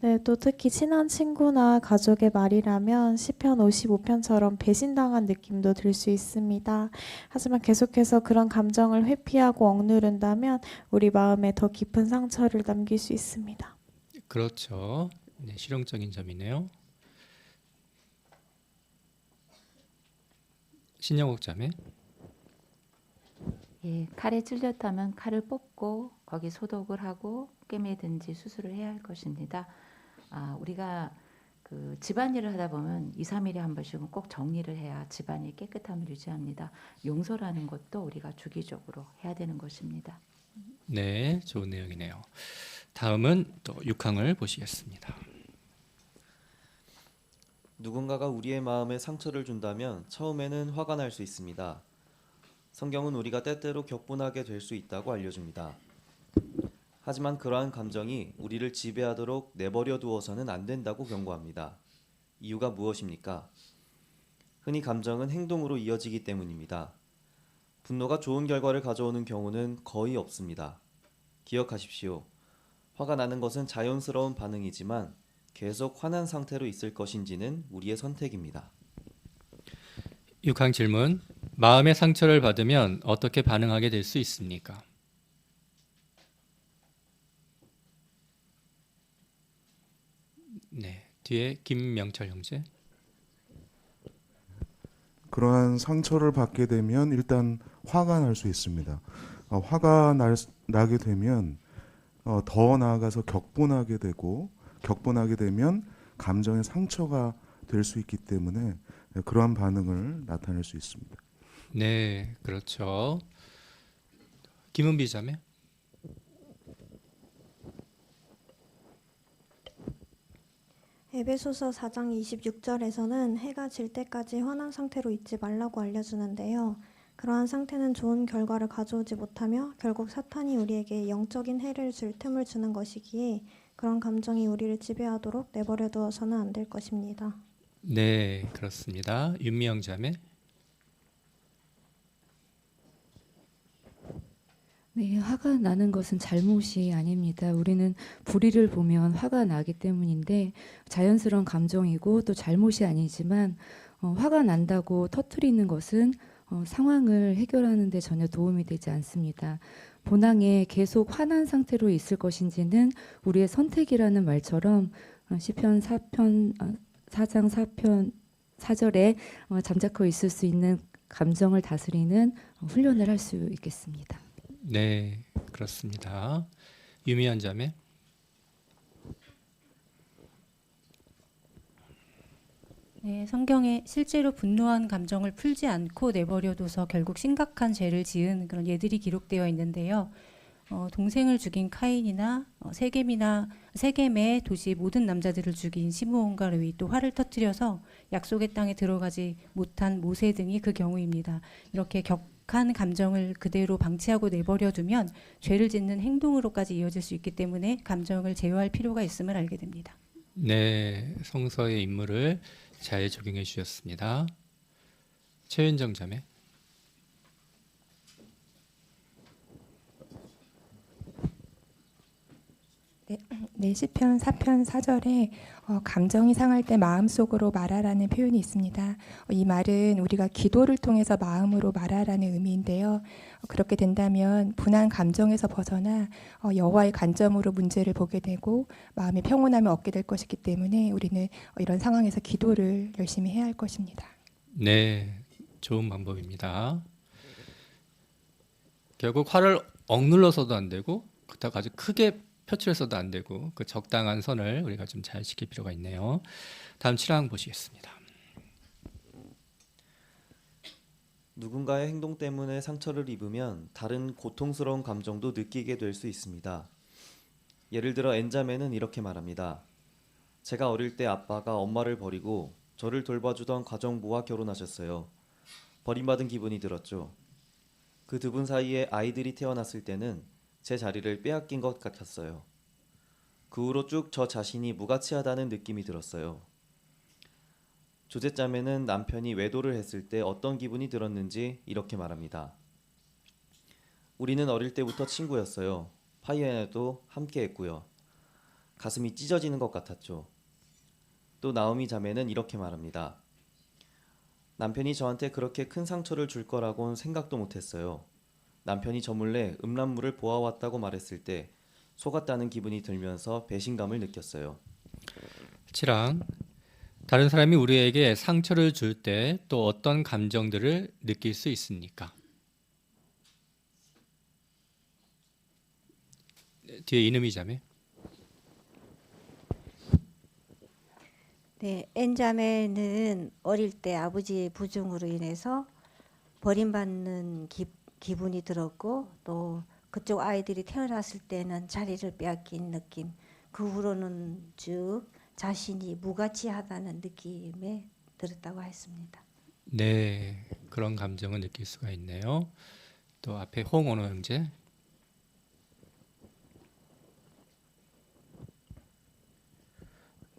네, 또 특히 친한 친구나 가족의 말이라면 시편 55편처럼 배신당한 느낌도 들 수 있습니다. 하지만 계속해서 그런 감정을 회피하고 억누른다면 우리 마음에 더 깊은 상처를 남길 수 있습니다. 그렇죠. 네, 실용적인 점이네요. 신영옥 자매. 예, 칼에 찔렸다면 칼을 뽑고 거기 소독을 하고 꿰매든지 수술을 해야 할 것입니다. 우리가 그 집안일을 하다 보면 2, 3일에 한 번씩은 꼭 정리를 해야 집안이 깨끗함을 유지합니다. 용서라는 것도 우리가 주기적으로 해야 되는 것입니다. 네, 좋은 내용이네요. 다음은 또 6항을 보시겠습니다. 누군가가 우리의 마음에 상처를 준다면 처음에는 화가 날 수 있습니다. 성경은 우리가 때때로 격분하게 될 수 있다고 알려줍니다. 하지만 그러한 감정이 우리를 지배하도록 내버려 두어서는 안 된다고 경고합니다. 이유가 무엇입니까? 흔히 감정은 행동으로 이어지기 때문입니다. 분노가 좋은 결과를 가져오는 경우는 거의 없습니다. 기억하십시오. 화가 나는 것은 자연스러운 반응이지만 계속 화난 상태로 있을 것인지는 우리의 선택입니다. 6항 질문. 마음의 상처를 받으면 어떻게 반응하게 될 수 있습니까? 네, 뒤에 김명철 형제. 그러한 상처를 받게 되면 일단 화가 날 수 있습니다. 화가 나게 되면 더 나아가서 격분하게 되고, 격분하게 되면 감정의 상처가 될 수 있기 때문에 그러한 반응을 나타낼 수 있습니다. 네, 그렇죠. 김은비 자매. 에베소서 4장 26절에서는 해가 질 때까지 화난 상태로 있지 말라고 알려주는데요. 그러한 상태는 좋은 결과를 가져오지 못하며 결국 사탄이 우리에게 영적인 해를 줄 틈을 주는 것이기에 그런 감정이 우리를 지배하도록 내버려 두어서는 안 될 것입니다. 네, 그렇습니다. 윤미영 자매. 네, 화가 나는 것은 잘못이 아닙니다. 우리는 불의를 보면 화가 나기 때문인데 자연스러운 감정이고 또 잘못이 아니지만 화가 난다고 터뜨리는 것은 상황을 해결하는 데 전혀 도움이 되지 않습니다. 본항에 계속 화난 상태로 있을 것인지는 우리의 선택이라는 말처럼 시편 4장 4편 4절에 잠자코 있을 수 있는 감정을 다스리는 훈련을 할 수 있겠습니다. 네, 그렇습니다. 유미연 자매. 네, 성경에 실제로 분노한 감정을 풀지 않고 내버려둬서 결국 심각한 죄를 지은 그런 예들이 기록되어 있는데요. 동생을 죽인 카인이나 세겜의 도시 모든 남자들을 죽인 시므온과 레위, 또 화를 터뜨려서 약속의 땅에 들어가지 못한 모세 등이 그 경우입니다. 이렇게 격한 감정을 그대로 방치하고 내버려두면 죄를 짓는 행동으로까지 이어질 수 있기 때문에 감정을 제어할 필요가 있음을 알게 됩니다. 네, 성서의 인물을 잘 적용해 주셨습니다. 최윤정 자매. 네, 시편 4편 4절에 감정이 상할 때 마음속으로 말하라는 표현이 있습니다. 이 말은 우리가 기도를 통해서 마음으로 말하라는 의미인데요. 그렇게 된다면 분한 감정에서 벗어나 여호와의 관점으로 문제를 보게 되고 마음의 평온함을 얻게 될 것이기 때문에 우리는 이런 상황에서 기도를 열심히 해야 할 것입니다. 네, 좋은 방법입니다. 결국 화를 억눌러서도 안 되고 그렇다고 아주 크게 표출해서도 안 되고 그 적당한 선을 우리가 좀 잘 지킬 필요가 있네요. 다음 7항 보시겠습니다. 누군가의 행동 때문에 상처를 입으면 다른 고통스러운 감정도 느끼게 될 수 있습니다. 예를 들어 N자매는 이렇게 말합니다. 제가 어릴 때 아빠가 엄마를 버리고 저를 돌봐주던 가정부와 결혼하셨어요. 버림받은 기분이 들었죠. 그 두 분 사이에 아이들이 태어났을 때는 제 자리를 빼앗긴 것 같았어요. 그 후로 쭉 저 자신이 무가치하다는 느낌이 들었어요. 조제자매는 남편이 외도를 했을 때 어떤 기분이 들었는지 이렇게 말합니다. 우리는 어릴 때부터 친구였어요. 파이어에도 함께 했고요. 가슴이 찢어지는 것 같았죠. 또 나오미 자매는 이렇게 말합니다. 남편이 저한테 그렇게 큰 상처를 줄 거라고는 생각도 못했어요. 남편이 저 몰래 음란물을 보아왔다고 말했을 때 속았다는 기분이 들면서 배신감을 느꼈어요. 7항. 다른 사람이 우리에게 상처를 줄 때 또 어떤 감정들을 느낄 수 있습니까? 뒤에 이놈이 자매. 네, N자매는 어릴 때 아버지의 부정으로 인해서 버림받는 기분이 들었고 또 그쪽 아이들이 태어났을 때는 자리를 빼앗긴 느낌, 그 후로는 쭉 자신이 무가치하다는 느낌에 들었다고 했습니다. 네, 그런 감정을 느낄 수가 있네요. 또 앞에 홍원호 형제.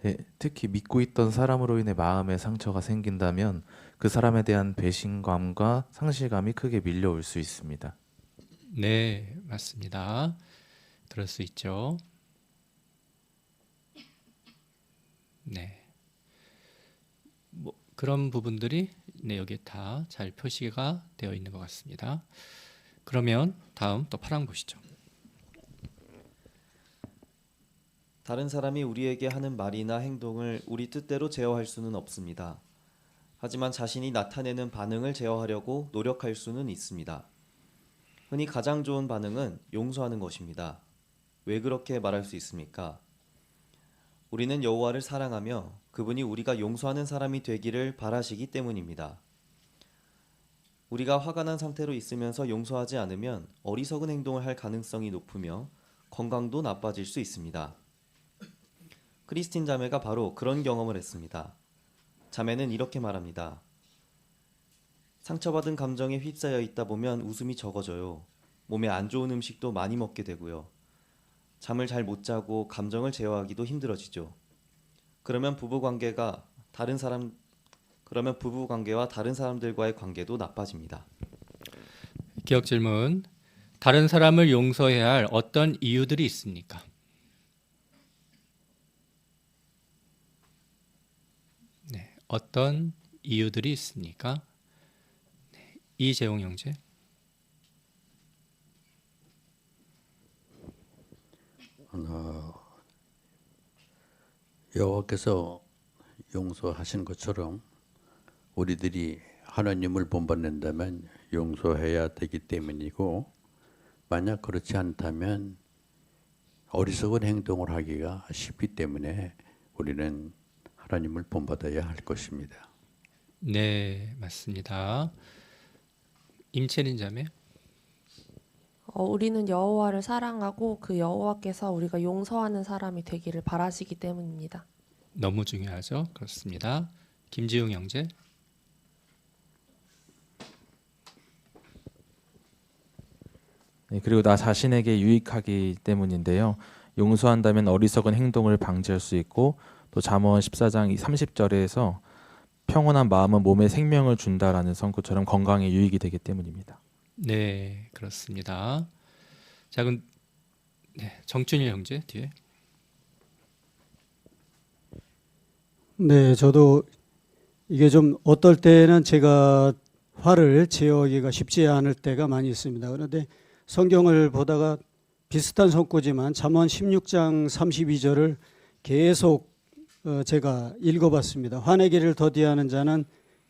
네, 특히 믿고 있던 사람으로 인해 마음에 상처가 생긴다면 그 사람에 대한 배신감과 상실감이 크게 밀려올 수 있습니다. 네, 맞습니다. 그럴 수 있죠. 네, 뭐 그런 부분들이 여기에 다 잘 표시가 되어 있는 것 같습니다. 그러면 다음 또 8항 보시죠. 다른 사람이 우리에게 하는 말이나 행동을 우리 뜻대로 제어할 수는 없습니다. 하지만 자신이 나타내는 반응을 제어하려고 노력할 수는 있습니다. 흔히 가장 좋은 반응은 용서하는 것입니다. 왜 그렇게 말할 수 있습니까? 우리는 여호와를 사랑하며 그분이 우리가 용서하는 사람이 되기를 바라시기 때문입니다. 우리가 화가 난 상태로 있으면서 용서하지 않으면 어리석은 행동을 할 가능성이 높으며 건강도 나빠질 수 있습니다. 크리스틴 자매가 바로 그런 경험을 했습니다. 자매는 이렇게 말합니다. 상처받은 감정에 휩싸여 있다 보면 웃음이 적어져요. 몸에 안 좋은 음식도 많이 먹게 되고요. 잠을 잘 못 자고 감정을 제어하기도 힘들어지죠. 그러면 부부관계와 다른 사람들과의 관계도 나빠집니다. 기억 질문. 다른 사람을 용서해야 할 어떤 이유들이 있습니까? 네, 어떤 이유들이 있습니까? 네, 이재용 형제. 여호와께서 용서하신 것처럼 우리들이 하나님을 본받는다면 용서해야 되기 때문이고, 만약 그렇지 않다면 어리석은 행동을 하기가 쉽기 때문에 우리는 하나님을 본받아야 할 것입니다. 네, 맞습니다. 임채린 자매. 우리는 여호와를 사랑하고 그 여호와께서 우리가 용서하는 사람이 되기를 바라시기 때문입니다. 너무 중요하죠. 그렇습니다. 김지웅 형제. 네, 그리고 나 자신에게 유익하기 때문인데요. 용서한다면 어리석은 행동을 방지할 수 있고, 또 잠언 14장 30절에서 평온한 마음은 몸에 생명을 준다라는 선구처럼 건강에 유익이 되기 때문입니다. 네, 그렇습니다. 자, 그럼 정춘일 형제 뒤에. 네, 저도 이게 좀 어떨 때는 제가 화를 제어하기가 쉽지 않을 때가 많이 있습니다. 그런데 성경을 보다가 비슷한 성구지만 잠언 16장 32절을 계속 제가 읽어봤습니다. 화내기를 더디하는 자는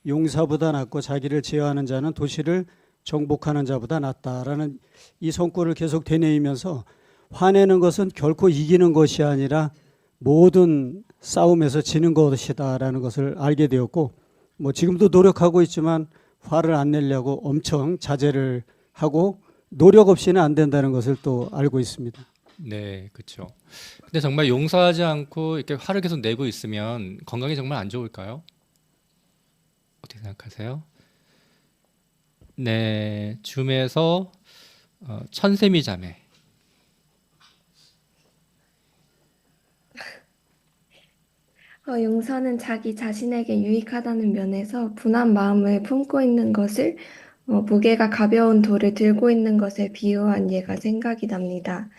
용사보다 낫고 자기를 제어하는 자는 도시를 정복하는 자보다 낫다라는 이 성구를 계속 되뇌이면서 화내는 것은 결코 이기는 것이 아니라 모든 싸움에서 지는 것이다라는 것을 알게 되었고, 뭐 지금도 노력하고 있지만 화를 안 내려고 엄청 자제를 하고 노력 없이는 안 된다는 것을 또 알고 있습니다. 네, 그렇죠. 근데 정말 용서하지 않고 이렇게 화를 계속 내고 있으면 건강이 정말 안 좋을까요? 어떻게 생각하세요? 네, 줌에서 천세미 자매. 용서는 자기 자신에게 유익하다는 면에서 분한 마음을 품고 있는 것을 무게가 가벼운 돌을 들고 있는 것에 비유한 예가 생각이 납니다.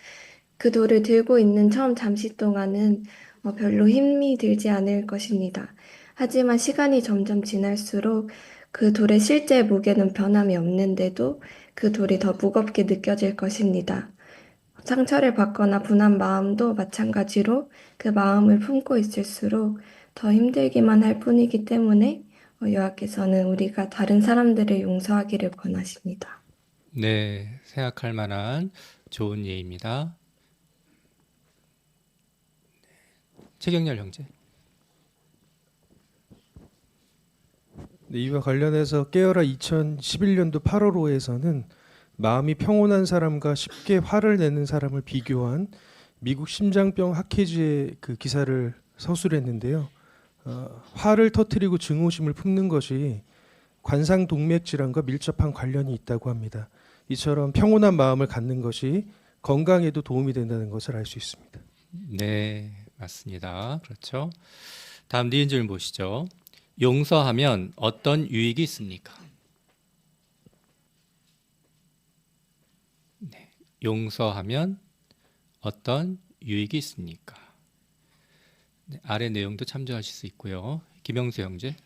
그 돌을 들고 있는 처음 잠시 동안은 별로 힘이 들지 않을 것입니다. 하지만 시간이 점점 지날수록 그 돌의 실제 무게는 변함이 없는데도 그 돌이 더 무겁게 느껴질 것입니다. 상처를 받거나 분한 마음도 마찬가지로 그 마음을 품고 있을수록 더 힘들기만 할 뿐이기 때문에 여호와께서는 우리가 다른 사람들을 용서하기를 권하십니다. 네, 생각할 만한 좋은 예입니다. 최경렬 형제. 네, 이와 관련해서 깨어라 2011년도 8월호에서는 마음이 평온한 사람과 쉽게 화를 내는 사람을 비교한 미국 심장병 학회지의 그 기사를 서술했는데요. 화를 터뜨리고 증오심을 품는 것이 관상동맥 질환과 밀접한 관련이 있다고 합니다. 이처럼 평온한 마음을 갖는 것이 건강에도 도움이 된다는 것을 알 수 있습니다. 네, 맞습니다. 그렇죠. 다음 니은 질문 보시죠. 용서하면 어떤 유익이 있습니까? 네, 용서하면 어떤 유익이 있습니까? 네, 아래 내용도 참조하실 수 있고요. 김영수 형제.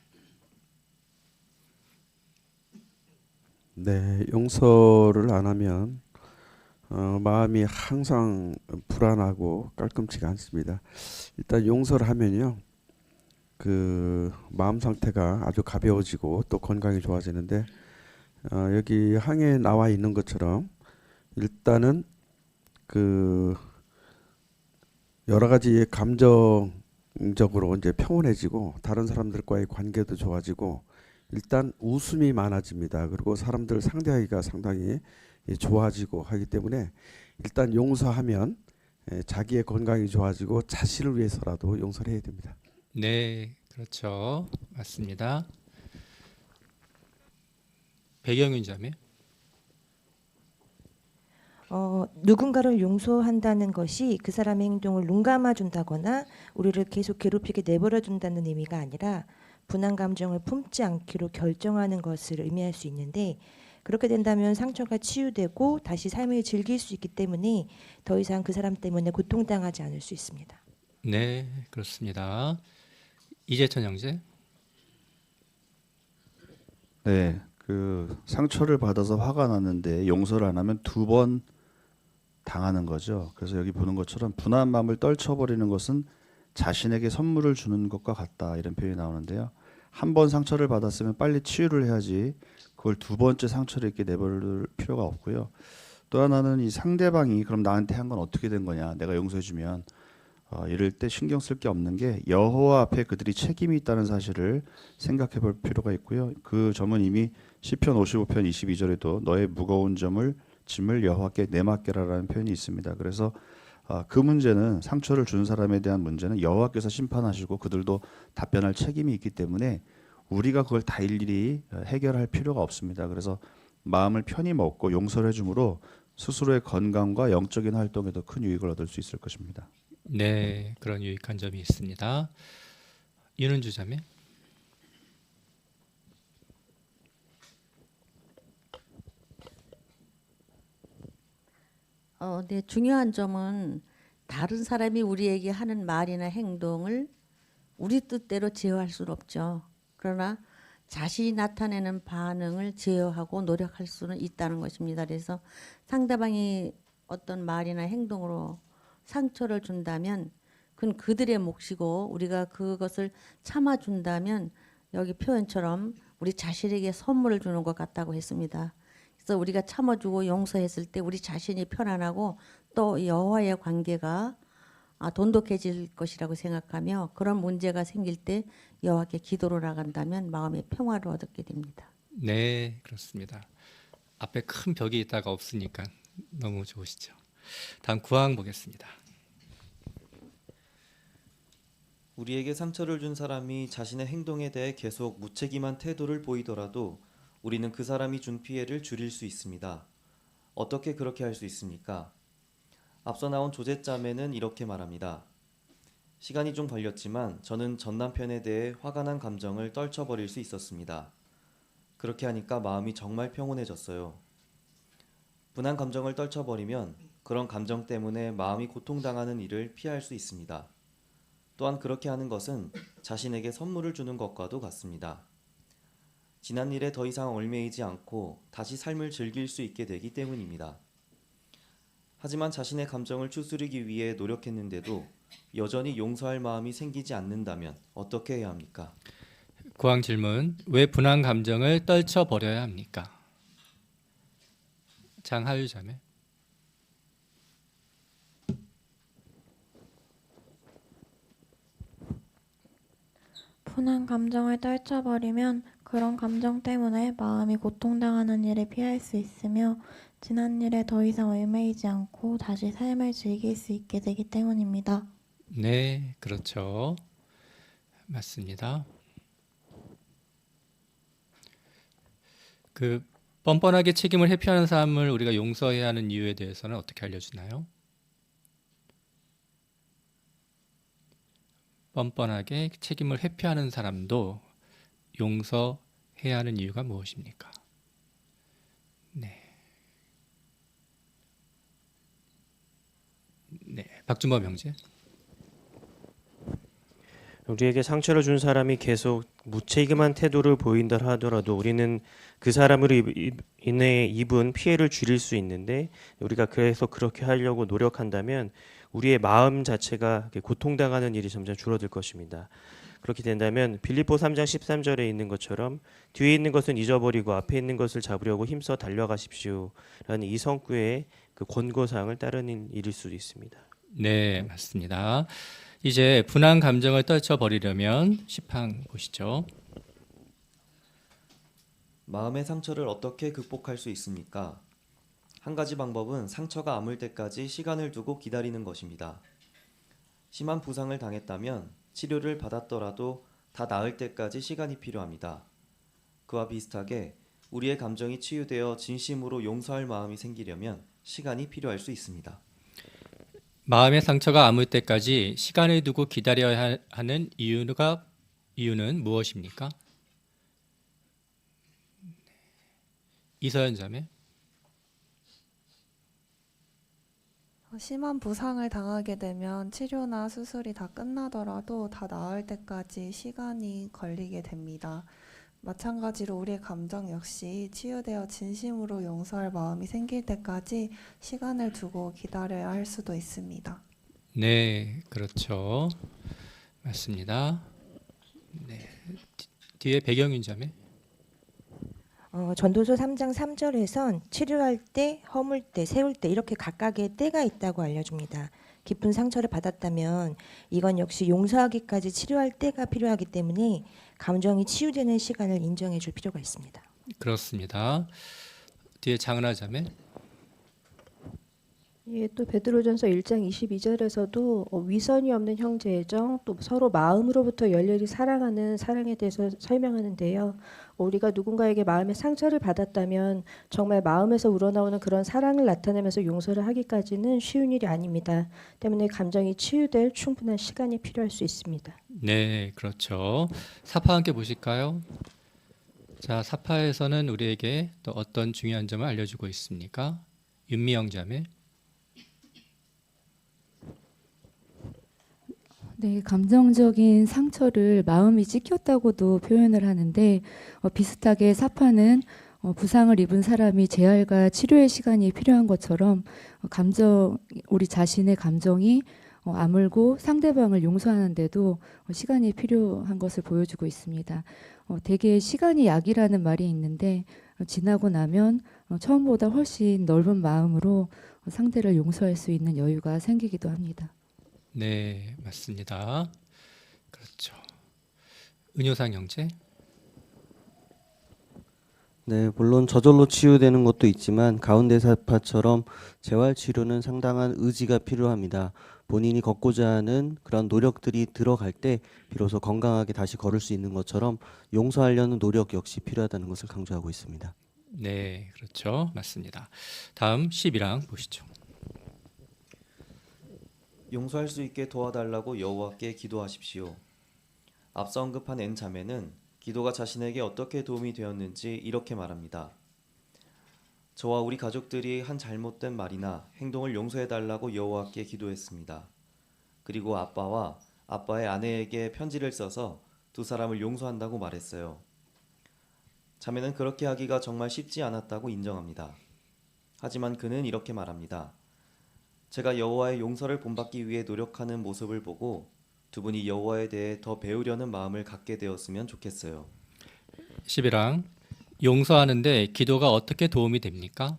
네, 용서를 안 하면 마음이 항상 불안하고 깔끔치가 않습니다. 일단 용서를 하면요, 그 마음 상태가 아주 가벼워지고 또 건강이 좋아지는데, 여기 항에 나와 있는 것처럼 일단은 그 여러 가지 감정적으로 이제 평온해지고 다른 사람들과의 관계도 좋아지고 일단 웃음이 많아집니다. 그리고 사람들 상대하기가 상당히 좋아지고 하기 때문에 일단 용서하면 자기의 건강이 좋아지고 자신을 위해서라도 용서를 해야 됩니다. 네, 그렇죠. 맞습니다. 배경윤 자매. 누군가를 용서한다는 것이 그 사람의 행동을 눈감아 준다거나 우리를 계속 괴롭히게 내버려 둔다는 의미가 아니라 분한 감정을 품지 않기로 결정하는 것을 의미할 수 있는데, 그렇게 된다면 상처가 치유되고 다시 삶을 즐길 수 있기 때문에 더 이상 그 사람 때문에 고통당하지 않을 수 있습니다. 네, 그렇습니다. 이재천 형제. 네, 그 상처를 받아서 화가 났는데 용서를 안 하면 2번 당하는 거죠. 그래서 여기 보는 것처럼 분한 마음을 떨쳐버리는 것은 자신에게 선물을 주는 것과 같다, 이런 표현이 나오는데요. 한 번 상처를 받았으면 빨리 치유를 해야지 그걸 2번째 상처를 이렇게 내버릴 필요가 없고요. 또 하나는 이 상대방이 그럼 나한테 한 건 어떻게 된 거냐, 내가 용서해주면 이럴 때 신경 쓸 게 없는 게 여호와 앞에 그들이 책임이 있다는 사실을 생각해 볼 필요가 있고요. 그 점은 이미 시편 55편 22절에도 너의 무거운 짐을 여호와께 내맡겨라라는 표현이 있습니다. 그래서 그 문제는, 상처를 준 사람에 대한 문제는 여호와께서 심판하시고 그들도 답변할 책임이 있기 때문에 우리가 그걸 다 일일이 해결할 필요가 없습니다. 그래서 마음을 편히 먹고 용서를 해줌으로 스스로의 건강과 영적인 활동에도 큰 유익을 얻을 수 있을 것입니다. 네, 그런 유익한 점이 있습니다. 윤은주 자매. 네, 중요한 점은 다른 사람이 우리에게 하는 말이나 행동을 우리 뜻대로 제어할 수는 없죠. 그러나 자신이 나타내는 반응을 제어하고 노력할 수는 있다는 것입니다. 그래서 상대방이 어떤 말이나 행동으로 상처를 준다면 그건 그들의 몫이고, 우리가 그것을 참아준다면 여기 표현처럼 우리 자신에게 선물을 주는 것 같다고 했습니다. 그래서 우리가 참아주고 용서했을 때 우리 자신이 편안하고 또 여호와의 관계가 돈독해질 것이라고 생각하며, 그런 문제가 생길 때 여호와께 기도로 나간다면 마음의 평화를 얻게 됩니다. 네, 그렇습니다. 앞에 큰 벽이 있다가 없으니까 너무 좋으시죠. 다음 구항 보겠습니다. 우리에게 상처를 준 사람이 자신의 행동에 대해 계속 무책임한 태도를 보이더라도 우리는 그 사람이 준 피해를 줄일 수 있습니다. 어떻게 그렇게 할 수 있습니까? 앞서 나온 조제자매는 이렇게 말합니다. 시간이 좀 걸렸지만 저는 전 남편에 대해 화가 난 감정을 떨쳐버릴 수 있었습니다. 그렇게 하니까 마음이 정말 평온해졌어요. 분한 감정을 떨쳐버리면 그런 감정 때문에 마음이 고통당하는 일을 피할 수 있습니다. 또한 그렇게 하는 것은 자신에게 선물을 주는 것과도 같습니다. 지난 일에 더 이상 얽매이지 않고 다시 삶을 즐길 수 있게 되기 때문입니다. 하지만 자신의 감정을 추스르기 위해 노력했는데도 여전히 용서할 마음이 생기지 않는다면 어떻게 해야 합니까? 구항 질문. 왜 분한 감정을 떨쳐버려야 합니까? 장하유 자매. 분한 감정을 떨쳐버리면 그런 감정 때문에 마음이 고통당하는 일을 피할 수 있으며 지난 일에 더 이상 얽매이지 않고 다시 삶을 즐길 수 있게 되기 때문입니다. 네, 그렇죠. 맞습니다. 그 뻔뻔하게 책임을 회피하는 사람을 우리가 용서해야 하는 이유에 대해서는 어떻게 알려주나요? 뻔뻔하게 책임을 회피하는 사람도 용서해야 하는 이유가 무엇입니까? 네, 박준범 형제. 우리에게 상처를 준 사람이 계속 무책임한 태도를 보인다 하더라도 우리는 그 사람으로 인해 입은 피해를 줄일 수 있는데, 우리가 그래서 그렇게 하려고 노력한다면 우리의 마음 자체가 고통당하는 일이 점점 줄어들 것입니다. 그렇게 된다면 빌립보 3장 13절에 있는 것처럼 뒤에 있는 것은 잊어버리고 앞에 있는 것을 잡으려고 힘써 달려가십시오라는 이 성구의 그 권고사항을 따르는 일일 수도 있습니다. 네, 맞습니다. 이제 분한 감정을 떨쳐버리려면 10항 보시죠. 마음의 상처를 어떻게 극복할 수 있습니까? 한 가지 방법은 상처가 아물 때까지 시간을 두고 기다리는 것입니다. 심한 부상을 당했다면 치료를 받았더라도 다 나을 때까지 시간이 필요합니다. 그와 비슷하게 우리의 감정이 치유되어 진심으로 용서할 마음이 생기려면 시간이 필요할 수 있습니다. 마음의 상처가 아물 때까지 시간을 두고 기다려야 하는 이유는 무엇입니까? 이서연 자매. 심한 부상을 당하게 되면 치료나 수술이 다 끝나더라도 다 나을 때까지 시간이 걸리게 됩니다. 마찬가지로 우리의 감정 역시 치유되어 진심으로 용서할 마음이 생길 때까지 시간을 두고 기다려야 할 수도 있습니다. 네, 그렇죠. 맞습니다. 네, 뒤에 배경윤 자매. 전도서 3장 3절에선 치료할 때, 허물 때, 세울 때 이렇게 각각의 때가 있다고 알려줍니다. 깊은 상처를 받았다면 이건 역시 용서하기까지 치료할 때가 필요하기 때문에 감정이 치유되는 시간을 인정해 줄 필요가 있습니다. 그렇습니다. 뒤에 장은아 자매. 예, 또 베드로전서 1장 22절에서도 위선이 없는 형제애정, 또 서로 마음으로부터 열렬히 사랑하는 사랑에 대해서 설명하는데요. 우리가 누군가에게 마음의 상처를 받았다면 정말 마음에서 우러나오는 그런 사랑을 나타내면서 용서를 하기까지는 쉬운 일이 아닙니다. 때문에 감정이 치유될 충분한 시간이 필요할 수 있습니다. 네, 그렇죠. 사파 함께 보실까요? 자, 사파에서는 우리에게 또 어떤 중요한 점을 알려주고 있습니까? 윤미영 자매. 네, 감정적인 상처를 마음이 찢겼다고도 표현을 하는데 비슷하게 사파는 부상을 입은 사람이 재활과 치료의 시간이 필요한 것처럼 우리 자신의 감정이 아물고 상대방을 용서하는데도 시간이 필요한 것을 보여주고 있습니다. 대개 시간이 약이라는 말이 있는데 지나고 나면 처음보다 훨씬 넓은 마음으로 상대를 용서할 수 있는 여유가 생기기도 합니다. 네, 맞습니다. 그렇죠. 은효상 형제. 네, 물론 저절로 치유되는 것도 있지만 가운데 사파처럼 재활 치료는 상당한 의지가 필요합니다. 본인이 걷고자 하는 그런 노력들이 들어갈 때 비로소 건강하게 다시 걸을 수 있는 것처럼 용서하려는 노력 역시 필요하다는 것을 강조하고 있습니다. 네, 그렇죠. 맞습니다. 다음 11항 보시죠. 용서할 수 있게 도와달라고 여호와께 기도하십시오. 앞서 언급한 N 자매는 기도가 자신에게 어떻게 도움이 되었는지 이렇게 말합니다. 저와 우리 가족들이 한 잘못된 말이나 행동을 용서해달라고 여호와께 기도했습니다. 그리고 아빠와 아빠의 아내에게 편지를 써서 두 사람을 용서한다고 말했어요. 자매는 그렇게 하기가 정말 쉽지 않았다고 인정합니다. 하지만 그는 이렇게 말합니다. 제가 여호와의 용서를 본받기 위해 노력하는 모습을 보고 두 분이 여호와에 대해 더 배우려는 마음을 갖게 되었으면 좋겠어요. 11항. 용서하는데 기도가 어떻게 도움이 됩니까?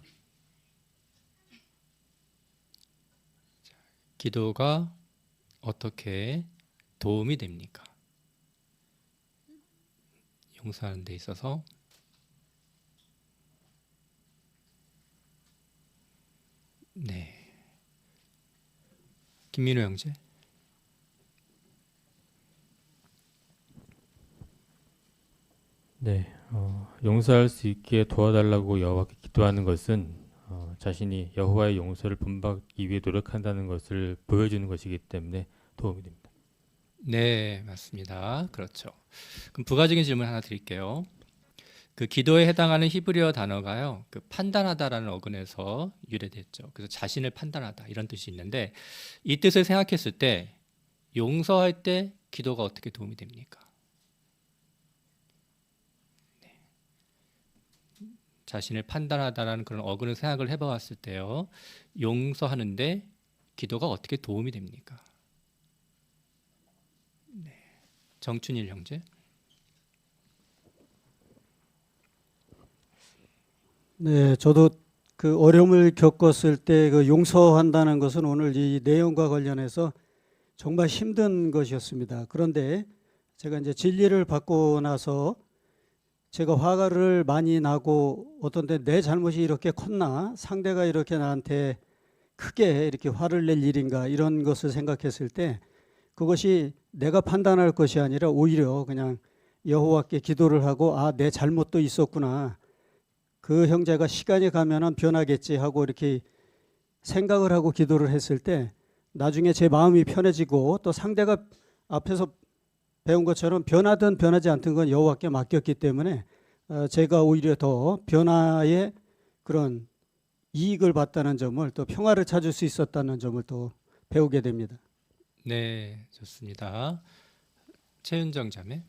기도가 어떻게 도움이 됩니까? 용서하는 데 있어서 네. 김민호 형제. 네, 용서할 수 있게 도와달라고 여호와께 기도하는 것은 자신이 여호와의 용서를 본받기 위해 노력한다는 것을 보여주는 것이기 때문에 도움이 됩니다. 네, 맞습니다. 그렇죠. 그럼 부가적인 질문 하나 드릴게요. 그 기도에 해당하는 히브리어 단어가요, 그 판단하다라는 어근에서 유래됐죠. 그래서 자신을 판단하다 이런 뜻이 있는데 이 뜻을 생각했을 때 용서할 때 기도가 어떻게 도움이 됩니까? 네. 자신을 판단하다라는 그런 어근을 생각을 해보았을 때요, 용서하는데 기도가 어떻게 도움이 됩니까? 네. 정춘일 형제. 네, 저도 그 어려움을 겪었을 때 그 용서한다는 것은 오늘 이 내용과 관련해서 정말 힘든 것이었습니다. 그런데 제가 이제 진리를 받고 나서 제가 화를 많이 나고 어떤 때 내 잘못이 이렇게 컸나, 상대가 이렇게 나한테 크게 이렇게 화를 낼 일인가 이런 것을 생각했을 때 그것이 내가 판단할 것이 아니라 오히려 그냥 여호와께 기도를 하고 내 잘못도 있었구나. 그 형제가 시간이 가면은 변하겠지 하고 이렇게 생각을 하고 기도를 했을 때 나중에 제 마음이 편해지고 또 상대가 앞에서 배운 것처럼 변하든 변하지 않든 건 여호와께 맡겼기 때문에 제가 오히려 더 변화의 그런 이익을 봤다는 점을 또 평화를 찾을 수 있었다는 점을 또 배우게 됩니다. 네, 좋습니다. 최윤정 자매.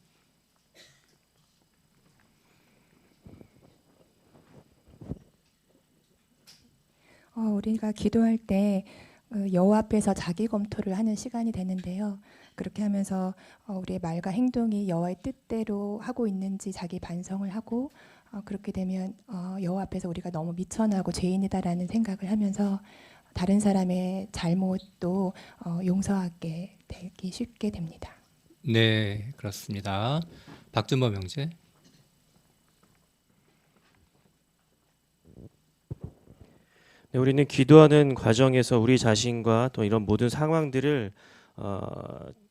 우리가 기도할 때 여호와 앞에서 자기 검토를 하는 시간이 되는데요. 그렇게 하면서 우리의 말과 행동이 여호와의 뜻대로 하고 있는지 자기 반성을 하고 그렇게 되면 여호와 앞에서 우리가 너무 미천하고 죄인이다라는 생각을 하면서 다른 사람의 잘못도 용서하게 되기 쉽게 됩니다. 네, 그렇습니다. 박준범 형제. 네, 우리는 기도하는 과정에서 우리 자신과 또 이런 모든 상황들을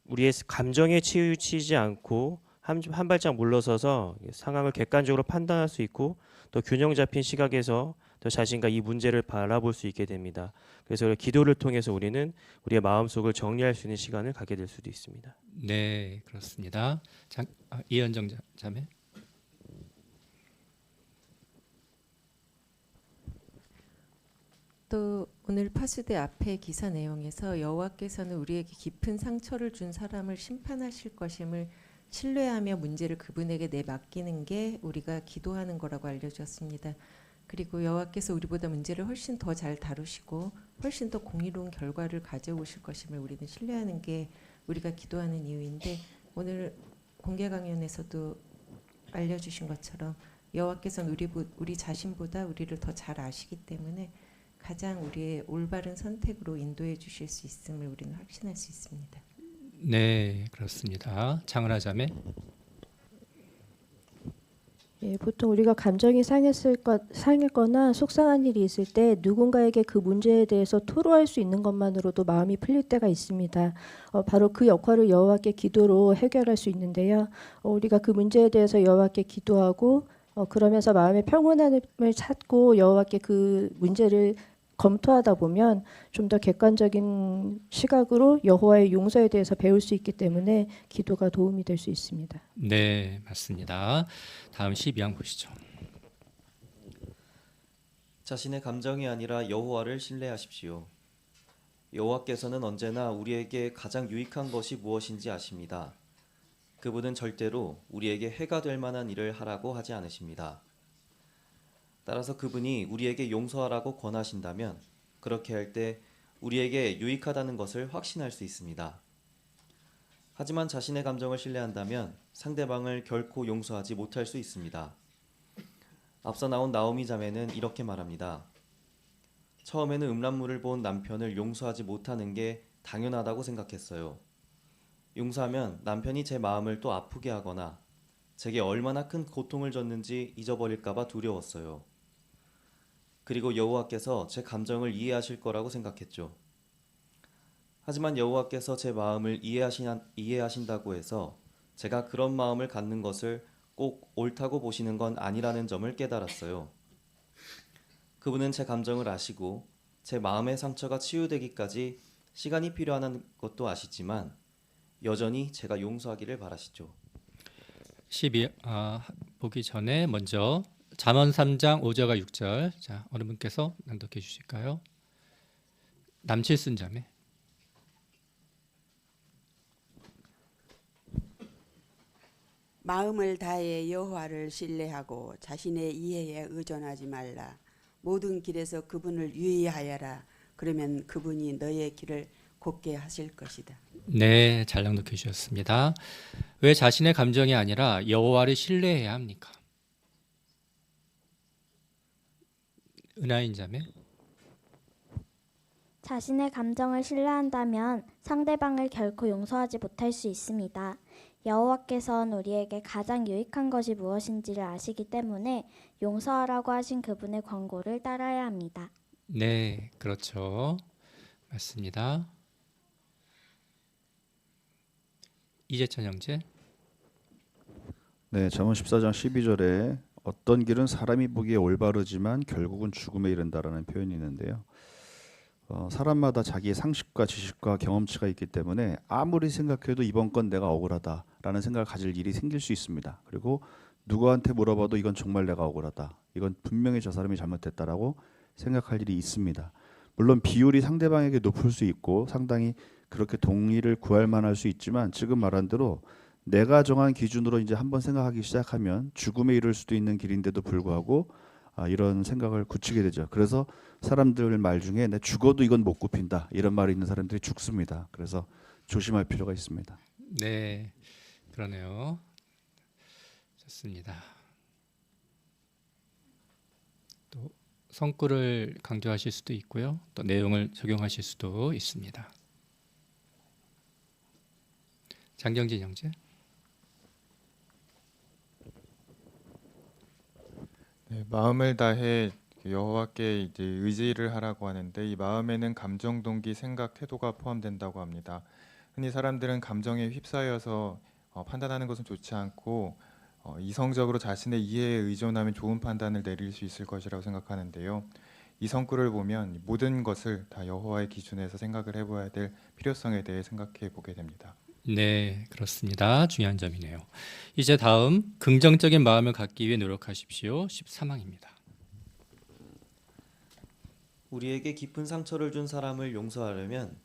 우리의 감정에 치우치지 않고 한 발짝 물러서서 상황을 객관적으로 판단할 수 있고 또 균형 잡힌 시각에서 또 자신과 이 문제를 바라볼 수 있게 됩니다. 그래서 기도를 통해서 우리는 우리의 마음속을 정리할 수 있는 시간을 갖게 될 수도 있습니다. 네, 그렇습니다. 이현정 자매. 또 오늘 파수대 앞에 기사 내용에서 여호와께서는 우리에게 깊은 상처를 준 사람을 심판하실 것임을 신뢰하며 문제를 그분에게 내맡기는 게 우리가 기도하는 거라고 알려주었습니다. 그리고 여호와께서 우리보다 문제를 훨씬 더 잘 다루시고 훨씬 더 공의로운 결과를 가져오실 것임을 우리는 신뢰하는 게 우리가 기도하는 이유인데 오늘 공개 강연에서도 알려주신 것처럼 여호와께서는 우리 자신보다 우리를 더 잘 아시기 때문에 가장 우리의 올바른 선택으로 인도해 주실 수 있음을 우리는 확신할 수 있습니다. 네, 그렇습니다. 장은하 자매. 예, 보통 우리가 감정이 상했거나 속상한 일이 있을 때 누군가에게 그 문제에 대해서 토로할 수 있는 것만으로도 마음이 풀릴 때가 있습니다. 바로 그 역할을 여호와께 기도로 해결할 수 있는데요. 우리가 그 문제에 대해서 여호와께 기도하고 그러면서 마음의 평온함을 찾고 여호와께 그 문제를 검토하다 보면 좀 더 객관적인 시각으로 여호와의 용서에 대해서 배울 수 있기 때문에 기도가 도움이 될 수 있습니다. 네, 맞습니다. 다음 12항 보시죠. 자신의 감정이 아니라 여호와를 신뢰하십시오. 여호와께서는 언제나 우리에게 가장 유익한 것이 무엇인지 아십니다. 그분은 절대로 우리에게 해가 될 만한 일을 하라고 하지 않으십니다. 따라서 그분이 우리에게 용서하라고 권하신다면 그렇게 할 때 우리에게 유익하다는 것을 확신할 수 있습니다. 하지만 자신의 감정을 신뢰한다면 상대방을 결코 용서하지 못할 수 있습니다. 앞서 나온 나오미 자매는 이렇게 말합니다. 처음에는 음란물을 본 남편을 용서하지 못하는 게 당연하다고 생각했어요. 용서하면 남편이 제 마음을 또 아프게 하거나 제게 얼마나 큰 고통을 줬는지 잊어버릴까 봐 두려웠어요. 그리고 여호와께서 제 감정을 이해하실 거라고 생각했죠. 하지만 여호와께서 제 마음을 이해하신다고 해서 제가 그런 마음을 갖는 것을 꼭 옳다고 보시는 건 아니라는 점을 깨달았어요. 그분은 제 감정을 아시고 제 마음의 상처가 치유되기까지 시간이 필요한 것도 아시지만 여전히 제가 용서하기를 바라시죠. 보기 전에 먼저 잠언 3장 5절과 6절 자 어느 분께서 낭독해 주실까요? 남칠순 자매. 마음을 다해 여호와를 신뢰하고 자신의 이해에 의존하지 말라. 모든 길에서 그분을 유의하여라. 그러면 그분이 너의 길을 곱게 하실 것이다. 네, 잘 낭독해 주셨습니다. 왜 자신의 감정이 아니라 여호와를 신뢰해야 합니까? 은하인 자매. 자신의 감정을 신뢰한다면 상대방을 결코 용서하지 못할 수 있습니다. 여호와께서는 우리에게 가장 유익한 것이 무엇인지를 아시기 때문에 용서하라고 하신 그분의 권고를 따라야 합니다. 네, 그렇죠. 맞습니다. 이재천 형제. 네, 잠언 14장 12절에 어떤 길은 사람이 보기에 올바르지만 결국은 죽음에 이른다라는 표현이 있는데요. 사람마다 자기의 상식과 지식과 경험치가 있기 때문에 아무리 생각해도 이번 건 내가 억울하다라는 생각을 가질 일이 생길 수 있습니다. 그리고 누구한테 물어봐도 이건 정말 내가 억울하다, 이건 분명히 저 사람이 잘못했다라고 생각할 일이 있습니다. 물론 비율이 상대방에게 높을 수 있고 상당히 그렇게 동의를 구할 만할 수 있지만, 지금 말한 대로 내가 정한 기준으로 이제 한번 생각하기 시작하면 죽음에 이를 수도 있는 길인데도 불구하고 이런 생각을 굳히게 되죠. 그래서 사람들 말 중에 내 죽어도 이건 못 굽힌다, 이런 말이 있는 사람들이 죽습니다. 그래서 조심할 필요가 있습니다. 네, 그러네요. 좋습니다. 또 성구를 강조하실 수도 있고요. 또 내용을 적용하실 수도 있습니다. 장경진 형제. 네, 마음을 다해 여호와께 이제 의지를 하라고 하는데, 이 마음에는 감정, 동기, 생각, 태도가 포함된다고 합니다. 흔히 사람들은 감정에 휩싸여서 판단하는 것은 좋지 않고 이성적으로 자신의 이해에 의존하면 좋은 판단을 내릴 수 있을 것이라고 생각하는데요. 이 성구를 보면 모든 것을 다 여호와의 기준에서 생각을 해봐야 될 필요성에 대해 생각해 보게 됩니다. 네, 그렇습니다. 중요한 점이네요. 이제 다음 긍정적인 마음을 갖기 위해 노력하십시오. 13항입니다. 우리에게 깊은 상처를 준 사람을 용서하려면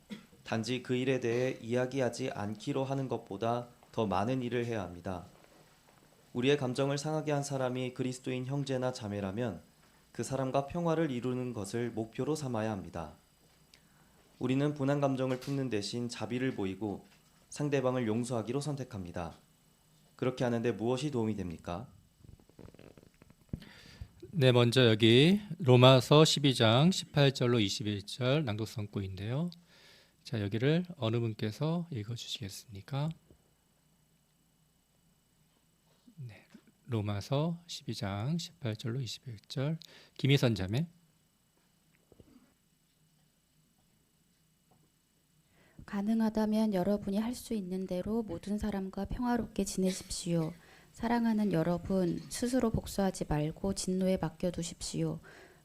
단지 그 일에 대해 이야기하지 않기로 하는 것보다 더 많은 일을 해야 합니다. 우리의 감정을 상하게 한 사람이 그리스도인 형제나 자매라면 그 사람과 평화를 이루는 것을 목표로 삼아야 합니다. 우리는 분한 감정을 품는 대신 자비를 보이고 상대방을 용서하기로 선택합니다. 그렇게 하는데 무엇이 도움이 됩니까? 네, 먼저 여기 로마서 12장 18절로 21절 낭독성구인데요. 자, 여기를 어느 분께서 읽어주시겠습니까? 네, 로마서 12장 18절로 21절 김희선 자매. 가능하다면 여러분이 할 수 있는 대로 모든 사람과 평화롭게 지내십시오. 사랑하는 여러분, 스스로 복수하지 말고 진노에 맡겨두십시오.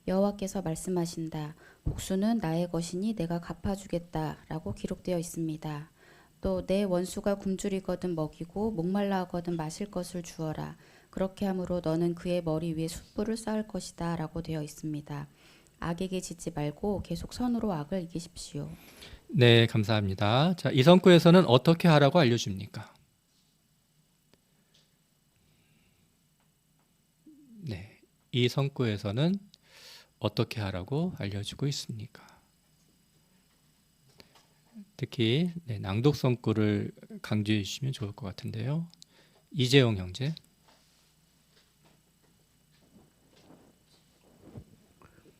여호와께서 말씀하신다. 복수는 나의 것이니 내가 갚아주겠다라고 기록되어 있습니다. 또 내 원수가 굶주리거든 먹이고 목말라 하거든 마실 것을 주어라. 그렇게 함으로 너는 그의 머리 위에 숯불을 쌓을 것이다 라고 되어 있습니다. 악에게 짓지 말고 계속 선으로 악을 이기십시오. 네, 감사합니다. 자, 이 성구에서는 어떻게 하라고 알려줍니까? 네, 이 성구에서는 어떻게 하라고 알려주고 있습니까? 특히 낭독 성구를 강조해 주시면 좋을 것 같은데요. 이재용 형제.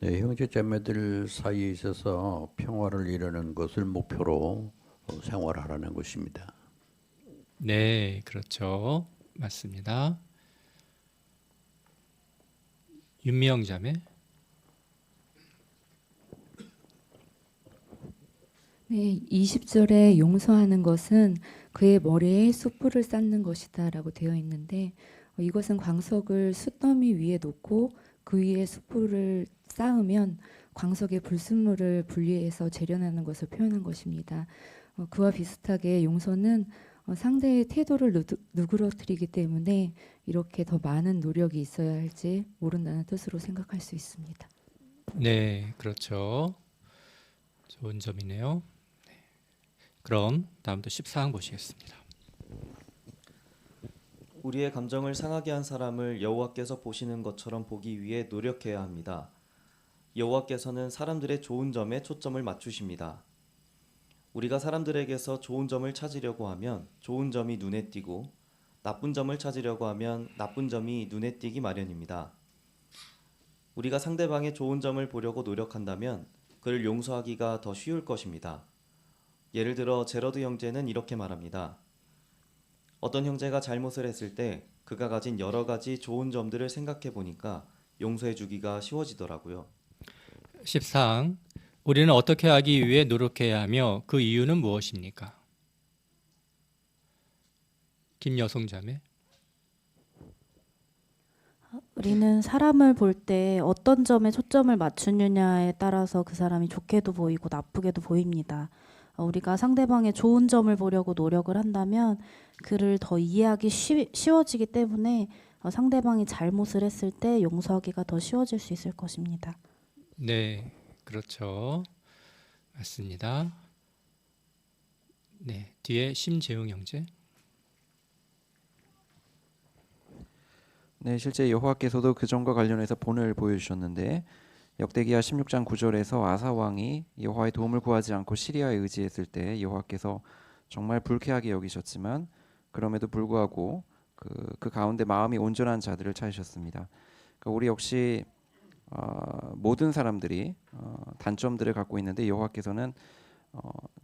네, 형제자매들 사이에 있어서 평화를 이루는 것을 목표로 생활하라는 것입니다. 네, 그렇죠. 맞습니다. 윤미영 자매. 네, 20절에 용서하는 것은 그의 머리에 숯불을 쌓는 것이다 라고 되어 있는데 이것은 광석을 숯더미 위에 놓고 그 위에 숯불을 쌓으면 광석의 불순물을 분리해서 재련하는 것을 표현한 것입니다. 그와 비슷하게 용서는 상대의 태도를 누그러뜨리기 때문에 이렇게 더 많은 노력이 있어야 할지 모른다는 뜻으로 생각할 수 있습니다. 네, 그렇죠. 좋은 점이네요. 네. 그럼 다음도 14항 보시겠습니다. 우리의 감정을 상하게 한 사람을 여호와께서 보시는 것처럼 보기 위해 노력해야 합니다. 여호와께서는 사람들의 좋은 점에 초점을 맞추십니다. 우리가 사람들에게서 좋은 점을 찾으려고 하면 좋은 점이 눈에 띄고 나쁜 점을 찾으려고 하면 나쁜 점이 눈에 띄기 마련입니다. 우리가 상대방의 좋은 점을 보려고 노력한다면 그를 용서하기가 더 쉬울 것입니다. 예를 들어 제러드 형제는 이렇게 말합니다. 어떤 형제가 잘못을 했을 때 그가 가진 여러 가지 좋은 점들을 생각해 보니까 용서해 주기가 쉬워지더라고요. 14항. 우리는 어떻게 하기 위해 노력해야 하며 그 이유는 무엇입니까? 김여송 자매. 우리는 사람을 볼 때 어떤 점에 초점을 맞추느냐에 따라서 그 사람이 좋게도 보이고 나쁘게도 보입니다. 우리가 상대방의 좋은 점을 보려고 노력을 한다면 그를 더 이해하기 쉬워지기 때문에 상대방이 잘못을 했을 때 용서하기가 더 쉬워질 수 있을 것입니다. 네, 그렇죠. 맞습니다. 네, 뒤에 심재웅 형제. 네, 실제 여호와께서도 그 점과 관련해서 본을 보여주셨는데 역대기하 16장 9절에서 아사 왕이 여호와의 도움을 구하지 않고 시리아에 의지했을 때 여호와께서 정말 불쾌하게 여기셨지만 그럼에도 불구하고 그 가운데 마음이 온전한 자들을 찾으셨습니다. 그러니까 우리 역시 모든 사람들이 단점들을 갖고 있는데 여호와께서는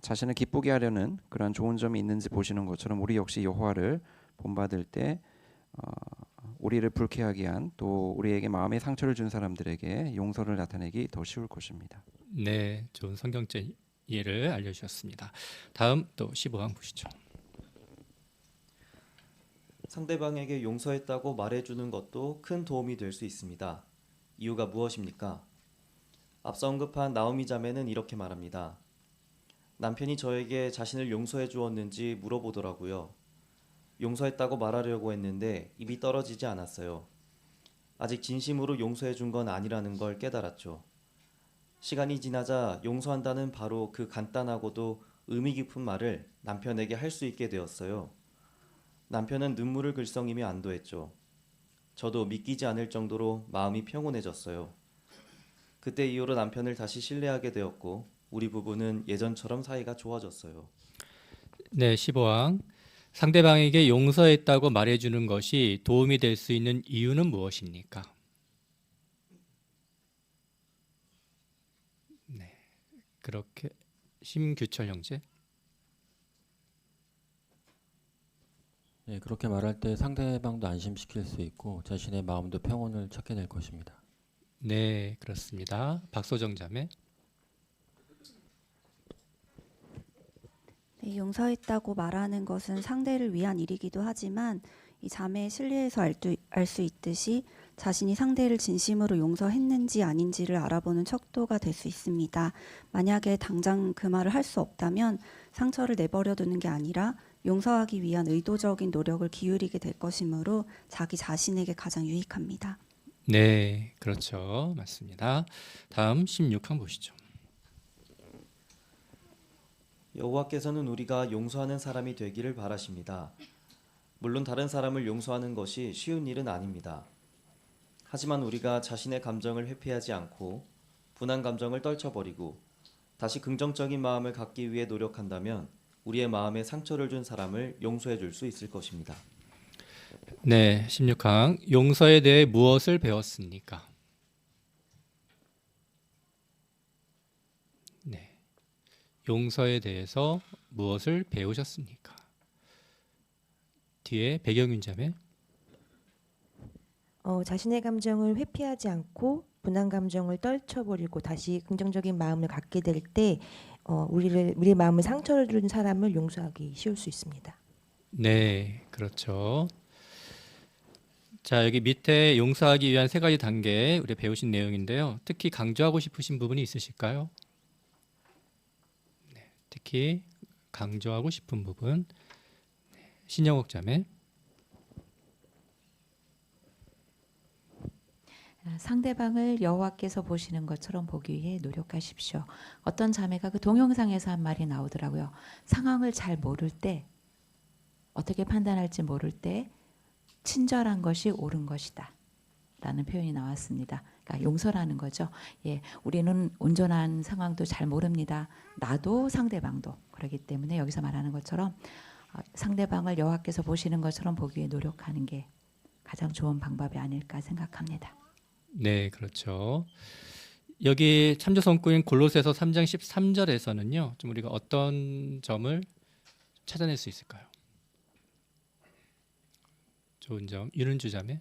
자신을 기쁘게 하려는 그런 좋은 점이 있는지 보시는 것처럼 우리 역시 여호와를 본받을 때 우리를 불쾌하게 한 또 우리에게 마음에 상처를 준 사람들에게 용서를 나타내기 더 쉬울 것입니다. 네, 좋은 성경적 예를 알려주셨습니다. 다음 또 15강 보시죠. 상대방에게 용서했다고 말해주는 것도 큰 도움이 될 수 있습니다. 이유가 무엇입니까? 앞서 언급한 나오미 자매는 이렇게 말합니다. 남편이 저에게 자신을 용서해 주었는지 물어보더라고요. 용서했다고 말하려고 했는데 입이 떨어지지 않았어요. 아직 진심으로 용서해 준 건 아니라는 걸 깨달았죠. 시간이 지나자 용서한다는 바로 그 간단하고도 의미 깊은 말을 남편에게 할 수 있게 되었어요. 남편은 눈물을 글썽이며 안도했죠. 저도 믿기지 않을 정도로 마음이 평온해졌어요. 그때 이후로 남편을 다시 신뢰하게 되었고 우리 부부는 예전처럼 사이가 좋아졌어요. 네, 15항. 상대방에게 용서했다고 말해주는 것이 도움이 될 수 있는 이유는 무엇입니까? 네, 그렇게 심규철 형제. 네, 그렇게 말할 때 상대방도 안심시킬 수 있고 자신의 마음도 평온을 찾게 될 것입니다. 네, 그렇습니다. 박소정 자매. 네, 용서했다고 말하는 것은 상대를 위한 일이기도 하지만 이 자매의 신뢰에서 알 수 있듯이 자신이 상대를 진심으로 용서했는지 아닌지를 알아보는 척도가 될 수 있습니다. 만약에 당장 그 말을 할 수 없다면 상처를 내버려 두는 게 아니라 용서하기 위한 의도적인 노력을 기울이게 될 것이므로 자기 자신에게 가장 유익합니다. 네, 그렇죠. 맞습니다. 다음 16항 보시죠. 여호와께서는 우리가 용서하는 사람이 되기를 바라십니다. 물론 다른 사람을 용서하는 것이 쉬운 일은 아닙니다. 하지만 우리가 자신의 감정을 회피하지 않고 분한 감정을 떨쳐버리고 다시 긍정적인 마음을 갖기 위해 노력한다면 우리의 마음에 상처를 준 사람을 용서해 줄 수 있을 것입니다. 네, 16항. 용서에 대해 무엇을 배웠습니까? 네, 용서에 대해서 무엇을 배우셨습니까? 뒤에 배경윤 자매. 자신의 감정을 회피하지 않고 분한 감정을 떨쳐버리고 다시 긍정적인 마음을 갖게 될 때 우리의 마음에 상처를 준 사람을 용서하기 쉬울 수 있습니다. 네, 그렇죠. 자, 여기 밑에 용서하기 위한 3가지 단계 우리 배우신 내용인데요. 특히 강조하고 싶으신 부분이 있으실까요? 네, 특히 강조하고 싶은 부분. 네, 신영옥 자매. 상대방을 여호와께서 보시는 것처럼 보기 위해 노력하십시오. 어떤 자매가 그 동영상에서 한 말이 나오더라고요. 상황을 잘 모를 때, 어떻게 판단할지 모를 때 친절한 것이 옳은 것이다 라는 표현이 나왔습니다. 그러니까 용서라는 거죠. 예, 우리는 온전한 상황도 잘 모릅니다. 나도 상대방도. 그렇기 때문에 여기서 말하는 것처럼 상대방을 여호와께서 보시는 것처럼 보기 위해 노력하는 게 가장 좋은 방법이 아닐까 생각합니다. 네, 그렇죠. 여기 참조 성구인 골로새서 3장 13절에서는요. 좀 우리가 어떤 점을 찾아낼 수 있을까요? 좋은 점. 윤은주 자매.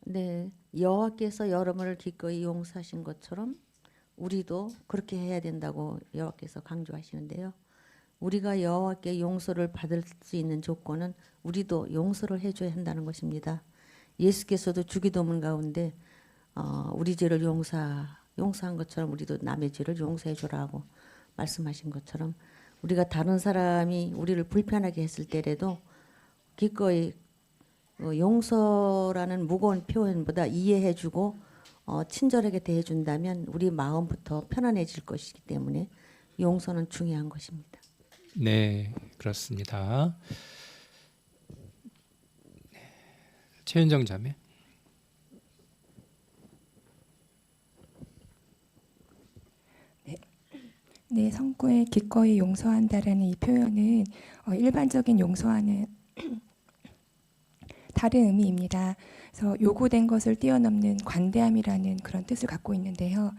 네, 여호와께서 여러분을 기꺼이 용서하신 것처럼 우리도 그렇게 해야 된다고 여호와께서 강조하시는데요. 우리가 여호와께 용서를 받을 수 있는 조건은 우리도 용서를 해줘야 한다는 것입니다. 예수께서도 주기도문 가운데 우리 죄를 용서한 것처럼 우리도 남의 죄를 용서해 주라고 말씀하신 것처럼 우리가 다른 사람이 우리를 불편하게 했을 때라도 기꺼이 용서라는 무거운 표현보다 이해해주고 친절하게 대해준다면 우리 마음부터 편안해질 것이기 때문에 용서는 중요한 것입니다. 네, 그렇습니다. 최윤정 자매. 네, 성구에 기꺼이 용서한다라는 이 표현은 일반적인 용서와는 다른 의미입니다. 그래서 요구된 것을 뛰어넘는 관대함이라는 그런 뜻을 갖고 있는데요.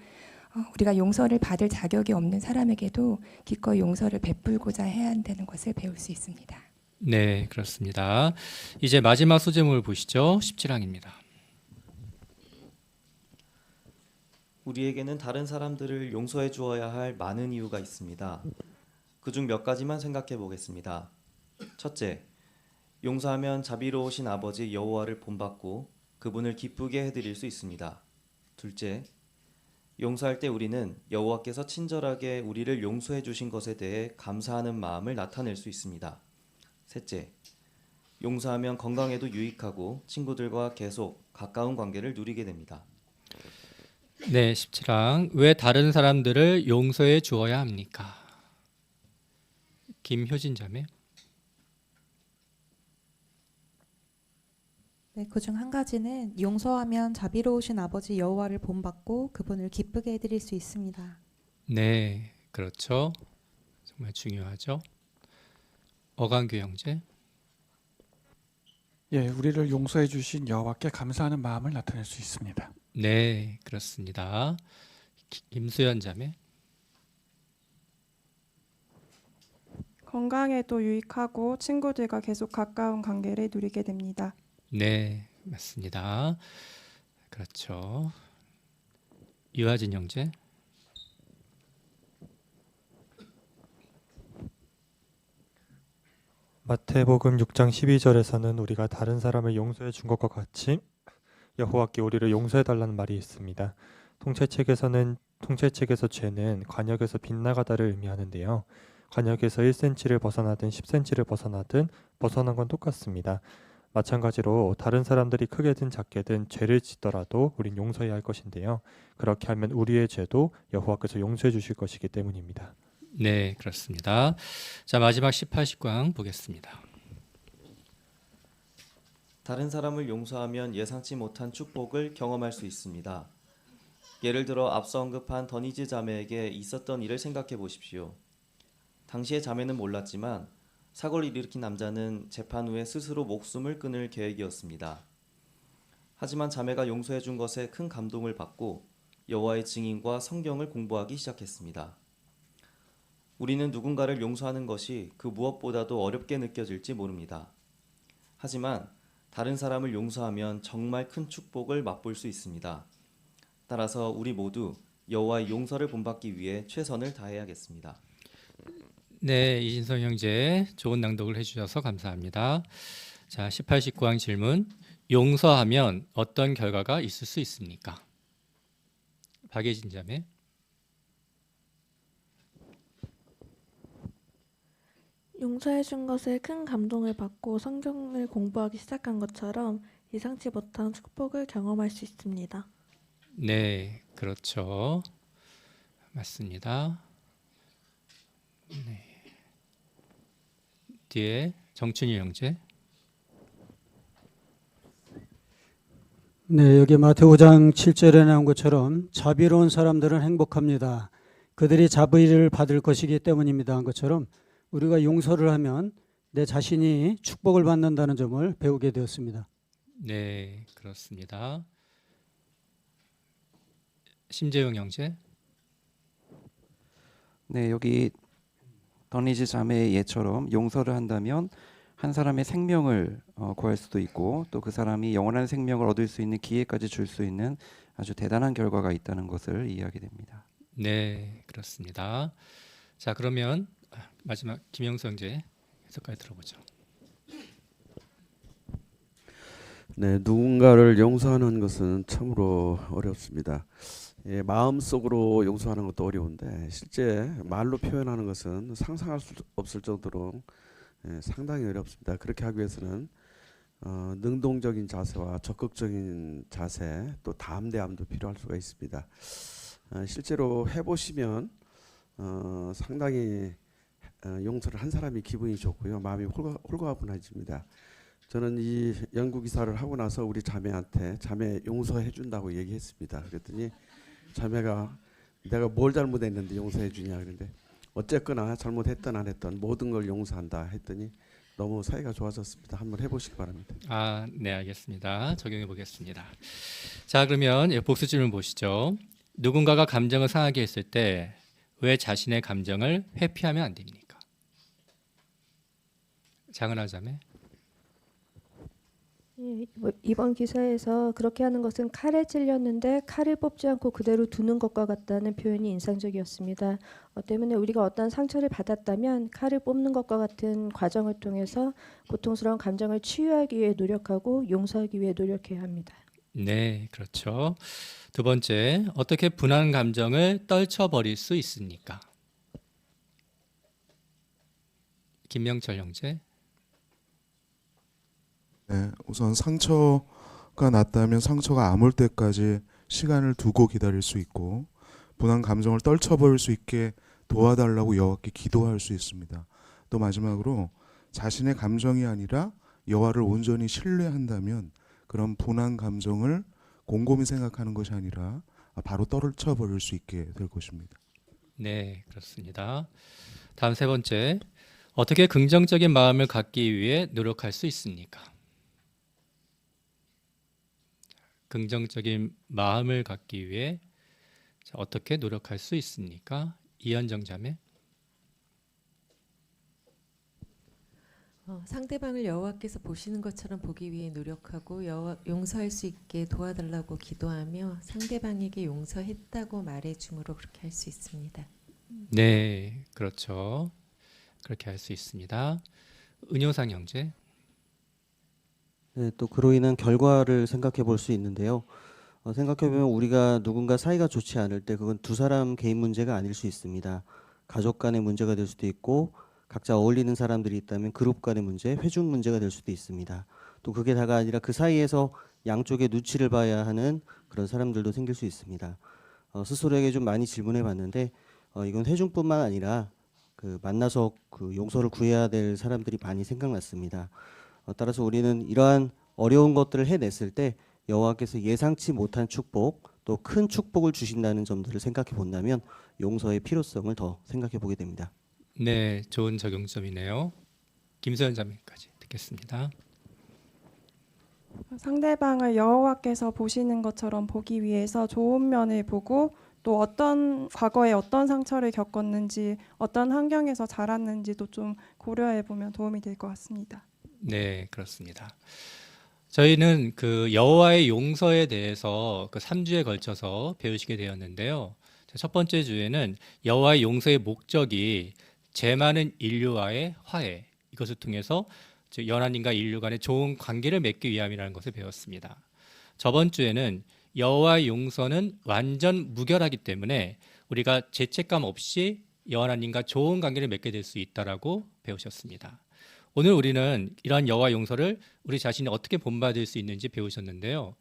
우리가 용서를 받을 자격이 없는 사람에게도 기꺼이 용서를 베풀고자 해야 한다는 것을 배울 수 있습니다. 네, 그렇습니다. 이제 마지막 소제목을 보시죠. 17항입니다. 우리에게는 다른 사람들을 용서해 주어야 할 많은 이유가 있습니다. 그중 몇 가지만 생각해 보겠습니다. 첫째, 용서하면 자비로우신 아버지 여호와를 본받고 그분을 기쁘게 해드릴 수 있습니다. 둘째, 용서할 때 우리는 여호와께서 친절하게 우리를 용서해 주신 것에 대해 감사하는 마음을 나타낼 수 있습니다. 셋째, 용서하면 건강에도 유익하고 친구들과 계속 가까운 관계를 누리게 됩니다. 네, 17항. 왜 다른 사람들을 용서해 주어야 합니까? 김효진 자매. 네, 그중 한 가지는 용서하면 자비로우신 아버지 여호와를 본받고 그분을 기쁘게 해드릴 수 있습니다. 네, 그렇죠. 정말 중요하죠. 어강규 형제. 예, 우리를 용서해 주신 여호와께 감사하는 마음을 나타낼 수 있습니다. 네, 그렇습니다. 김수연 자매. 건강에도 유익하고 친구들과 계속 가까운 관계를 누리게 됩니다. 네, 맞습니다. 그렇죠. 유하진 형제. 마태복음 6장 12절에서는 우리가 다른 사람을 용서해 준 것과 같이 여호와께 우리를 용서해 달라는 말이 있습니다. 통찰책에서 죄는 관역에서 빗나가다를 의미하는데요. 관역에서 1cm를 벗어나든 10cm를 벗어나든 벗어난 건 똑같습니다. 마찬가지로 다른 사람들이 크게든 작게든 죄를 짓더라도 우린 용서해야 할 것인데요. 그렇게 하면 우리의 죄도 여호와께서 용서해 주실 것이기 때문입니다. 네, 그렇습니다. 자, 마지막 18, 19항 보겠습니다. 다른 사람을 용서하면 예상치 못한 축복을 경험할 수 있습니다. 예를 들어 앞서 언급한 더니즈 자매에게 있었던 일을 생각해 보십시오. 당시에 자매는 몰랐지만 사고를 일으킨 남자는 재판 후에 스스로 목숨을 끊을 계획이었습니다. 하지만 자매가 용서해 준 것에 큰 감동을 받고 여호와의 증인과 성경을 공부하기 시작했습니다. 우리는 누군가를 용서하는 것이 그 무엇보다도 어렵게 느껴질지 모릅니다. 하지만 다른 사람을 용서하면 정말 큰 축복을 맛볼 수 있습니다. 따라서 우리 모두 여호와의 용서를 본받기 위해 최선을 다해야겠습니다. 네, 이진성 형제 좋은 낭독을 해주셔서 감사합니다. 자, 18, 19항 질문. 용서하면 어떤 결과가 있을 수 있습니까? 박예진 자매. 용서해 준 것에 큰 감동을 받고 성경을 공부하기 시작한 것처럼 예상치 못한 축복을 경험할 수 있습니다. 네, 그렇죠. 맞습니다. 네. 뒤에 정춘희 형제. 네, 여기 마태복음 5장 7절에 나온 것처럼 자비로운 사람들은 행복합니다. 그들이 자비를 받을 것이기 때문입니다. 한 것처럼 우리가 용서를 하면 내 자신이 축복을 받는다는 점을 배우게 되었습니다. 네, 그렇습니다. 심재용 형제. 네, 여기 더니즈 자매의 예처럼 용서를 한다면 한 사람의 생명을 구할 수도 있고 또 그 사람이 영원한 생명을 얻을 수 있는 기회까지 줄 수 있는 아주 대단한 결과가 있다는 것을 이해하게 됩니다. 네, 그렇습니다. 자, 그러면 마지막 김영수 형제 해석까지 들어보죠. 네, 누군가를 용서하는 것은 참으로 어렵습니다. 예, 마음속으로 용서하는 것도 어려운데 실제 말로 표현하는 것은 상상할 수 없을 정도로 상당히 어렵습니다. 그렇게 하기 위해서는 능동적인 자세와 적극적인 자세, 또 담대함도 필요할 수가 있습니다. 실제로 해보시면 상당히 용서를 한 사람이 기분이 좋고요, 마음이 홀가분해집니다. 저는 이 연구 기사를 하고 나서 우리 자매한테 자매 용서해 준다고 얘기했습니다. 그랬더니 자매가 내가 뭘 잘못했는데 용서해 주냐, 그런데 어쨌거나 잘못했던 안 했던 모든 걸 용서한다 했더니 너무 사이가 좋아졌습니다. 한번 해보시기 바랍니다. 네, 알겠습니다. 적용해 보겠습니다. 자, 그러면 복수 질문 보시죠. 누군가가 감정을 상하게 했을 때 왜 자신의 감정을 회피하면 안 됩니까? 장은아 자매. 이번 기사에서 그렇게 하는 것은 칼에 찔렸는데 칼을 뽑지 않고 그대로 두는 것과 같다는 표현이 인상적이었습니다. 때문에 우리가 어떤 상처를 받았다면 칼을 뽑는 것과 같은 과정을 통해서 고통스러운 감정을 치유하기 위해 노력하고 용서하기 위해 노력해야 합니다. 네, 그렇죠. 두 번째, 어떻게 분한 감정을 떨쳐버릴 수 있습니까? 김명철 형제. 네, 우선 상처가 났다면 상처가 아물 때까지 시간을 두고 기다릴 수 있고, 분한 감정을 떨쳐버릴 수 있게 도와달라고 여호와께 기도할 수 있습니다. 또 마지막으로 자신의 감정이 아니라 여호와를 온전히 신뢰한다면 그런 분한 감정을 곰곰이 생각하는 것이 아니라 바로 떨쳐버릴 수 있게 될 것입니다. 네, 그렇습니다. 다음 세 번째, 어떻게 긍정적인 마음을 갖기 위해 노력할 수 있습니까? 긍정적인 마음을 갖기 위해 어떻게 노력할 수 있습니까? 이현정 자매. 상대방을 여호와께서 보시는 것처럼 보기 위해 노력하고 용서할 수 있게 도와달라고 기도하며 상대방에게 용서했다고 말해줌으로 그렇게 할 수 있습니다. 네, 그렇죠. 그렇게 할 수 있습니다. 은효상 형제. 네, 또 그로 인한 결과를 생각해 볼 수 있는데요. 생각해 보면 우리가 누군가 사이가 좋지 않을 때 그건 두 사람 개인 문제가 아닐 수 있습니다. 가족 간의 문제가 될 수도 있고, 각자 어울리는 사람들이 있다면 그룹 간의 문제, 회중 문제가 될 수도 있습니다. 또 그게 다가 아니라 그 사이에서 양쪽의 눈치를 봐야 하는 그런 사람들도 생길 수 있습니다. 스스로에게 좀 많이 질문해 봤는데 이건 회중뿐만 아니라 그 만나서 그 용서를 구해야 될 사람들이 많이 생각났습니다. 따라서 우리는 이러한 어려운 것들을 해냈을 때 여호와께서 예상치 못한 축복, 또 큰 축복을 주신다는 점들을 생각해 본다면 용서의 필요성을 더 생각해 보게 됩니다. 네, 좋은 적용점이네요. 김소연 자매까지 듣겠습니다. 상대방을 여호와께서 보시는 것처럼 보기 위해서 좋은 면을 보고, 또 과거에 어떤 상처를 겪었는지, 어떤 환경에서 자랐는지도 좀 고려해 보면 도움이 될 것 같습니다. 네, 그렇습니다. 저희는 그 여호와의 용서에 대해서 그 3주에 걸쳐서 배우시게 되었는데요. 첫 번째 주에는 여호와의 용서의 목적이 죄 많은 인류와의 화해, 이것을 통해서 연하님과 인류 간의 좋은 관계를 맺기 위함이라는 것을 배웠습니다. 저번 주에는 여호와의 용서는 완전 무결하기 때문에 우리가 죄책감 없이 연하님과 좋은 관계를 맺게 될 수 있다라고 배우셨습니다. 오늘 우리는 이러한 여호와 용서를 우리 자신이 어떻게 본받을 수 있는지 배우셨는데요.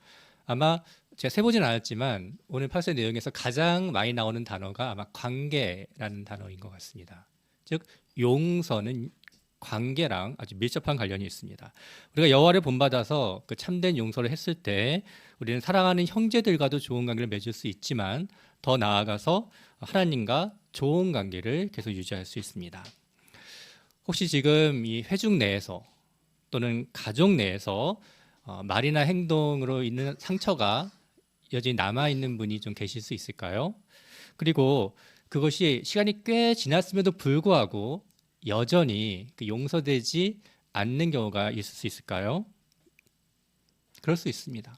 아마 제가 세보진 않았지만 오늘 파스 내용에서 가장 많이 나오는 단어가 아마 관계라는 단어인 것 같습니다. 즉 용서는 관계랑 아주 밀접한 관련이 있습니다. 우리가 여호와를 본받아서 그 참된 용서를 했을 때 우리는 사랑하는 형제들과도 좋은 관계를 맺을 수 있지만 더 나아가서 하나님과 좋은 관계를 계속 유지할 수 있습니다. 혹시 지금 이 회중 내에서 또는 가족 내에서 말이나 행동으로 있는 상처가 여전히 남아있는 분이 좀 계실 수 있을까요? 그리고 그것이 시간이 꽤 지났음에도 불구하고 여전히 용서되지 않는 경우가 있을 수 있을까요? 그럴 수 있습니다.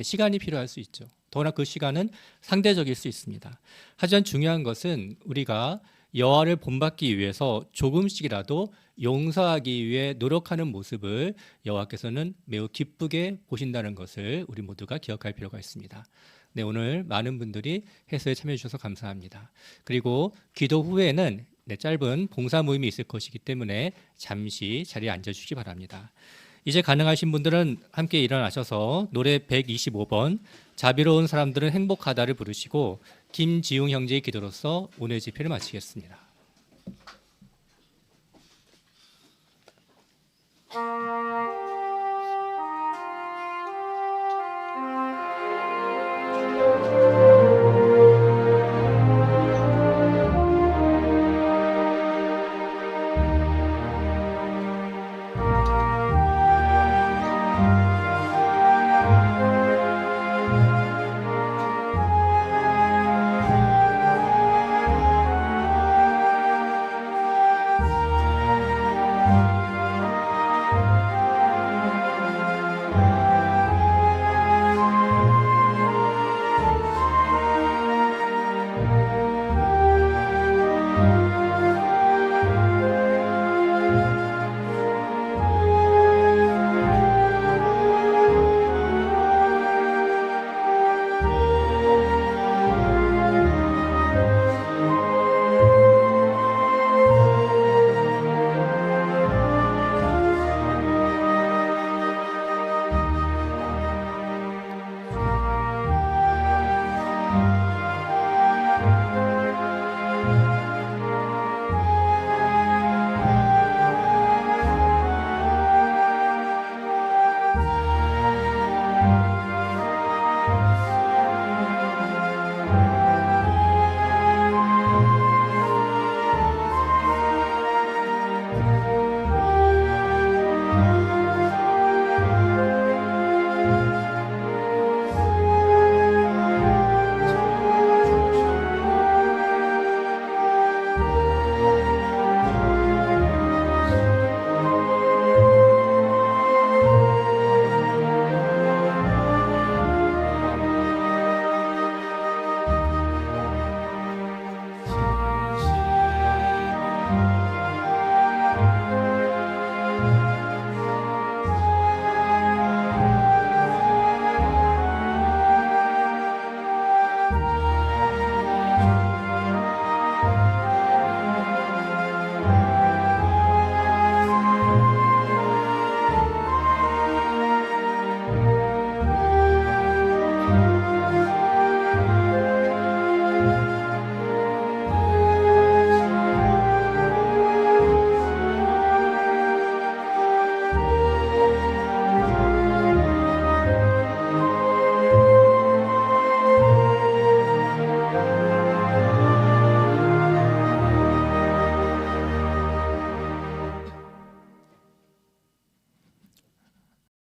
시간이 필요할 수 있죠. 더구나 그 시간은 상대적일 수 있습니다. 하지만 중요한 것은 우리가 여호와를 본받기 위해서 조금씩이라도 용서하기 위해 노력하는 모습을 여호와께서는 매우 기쁘게 보신다는 것을 우리 모두가 기억할 필요가 있습니다. 네, 오늘 많은 분들이 해설에 참여해 주셔서 감사합니다. 그리고 기도 후에는 짧은 봉사 모임이 있을 것이기 때문에 잠시 자리에 앉아주시기 바랍니다. 이제 가능하신 분들은 함께 일어나셔서 노래 125번 자비로운 사람들은 행복하다를 부르시고 김지웅 형제의 기도로서 오늘 집회를 마치겠습니다. Thank you.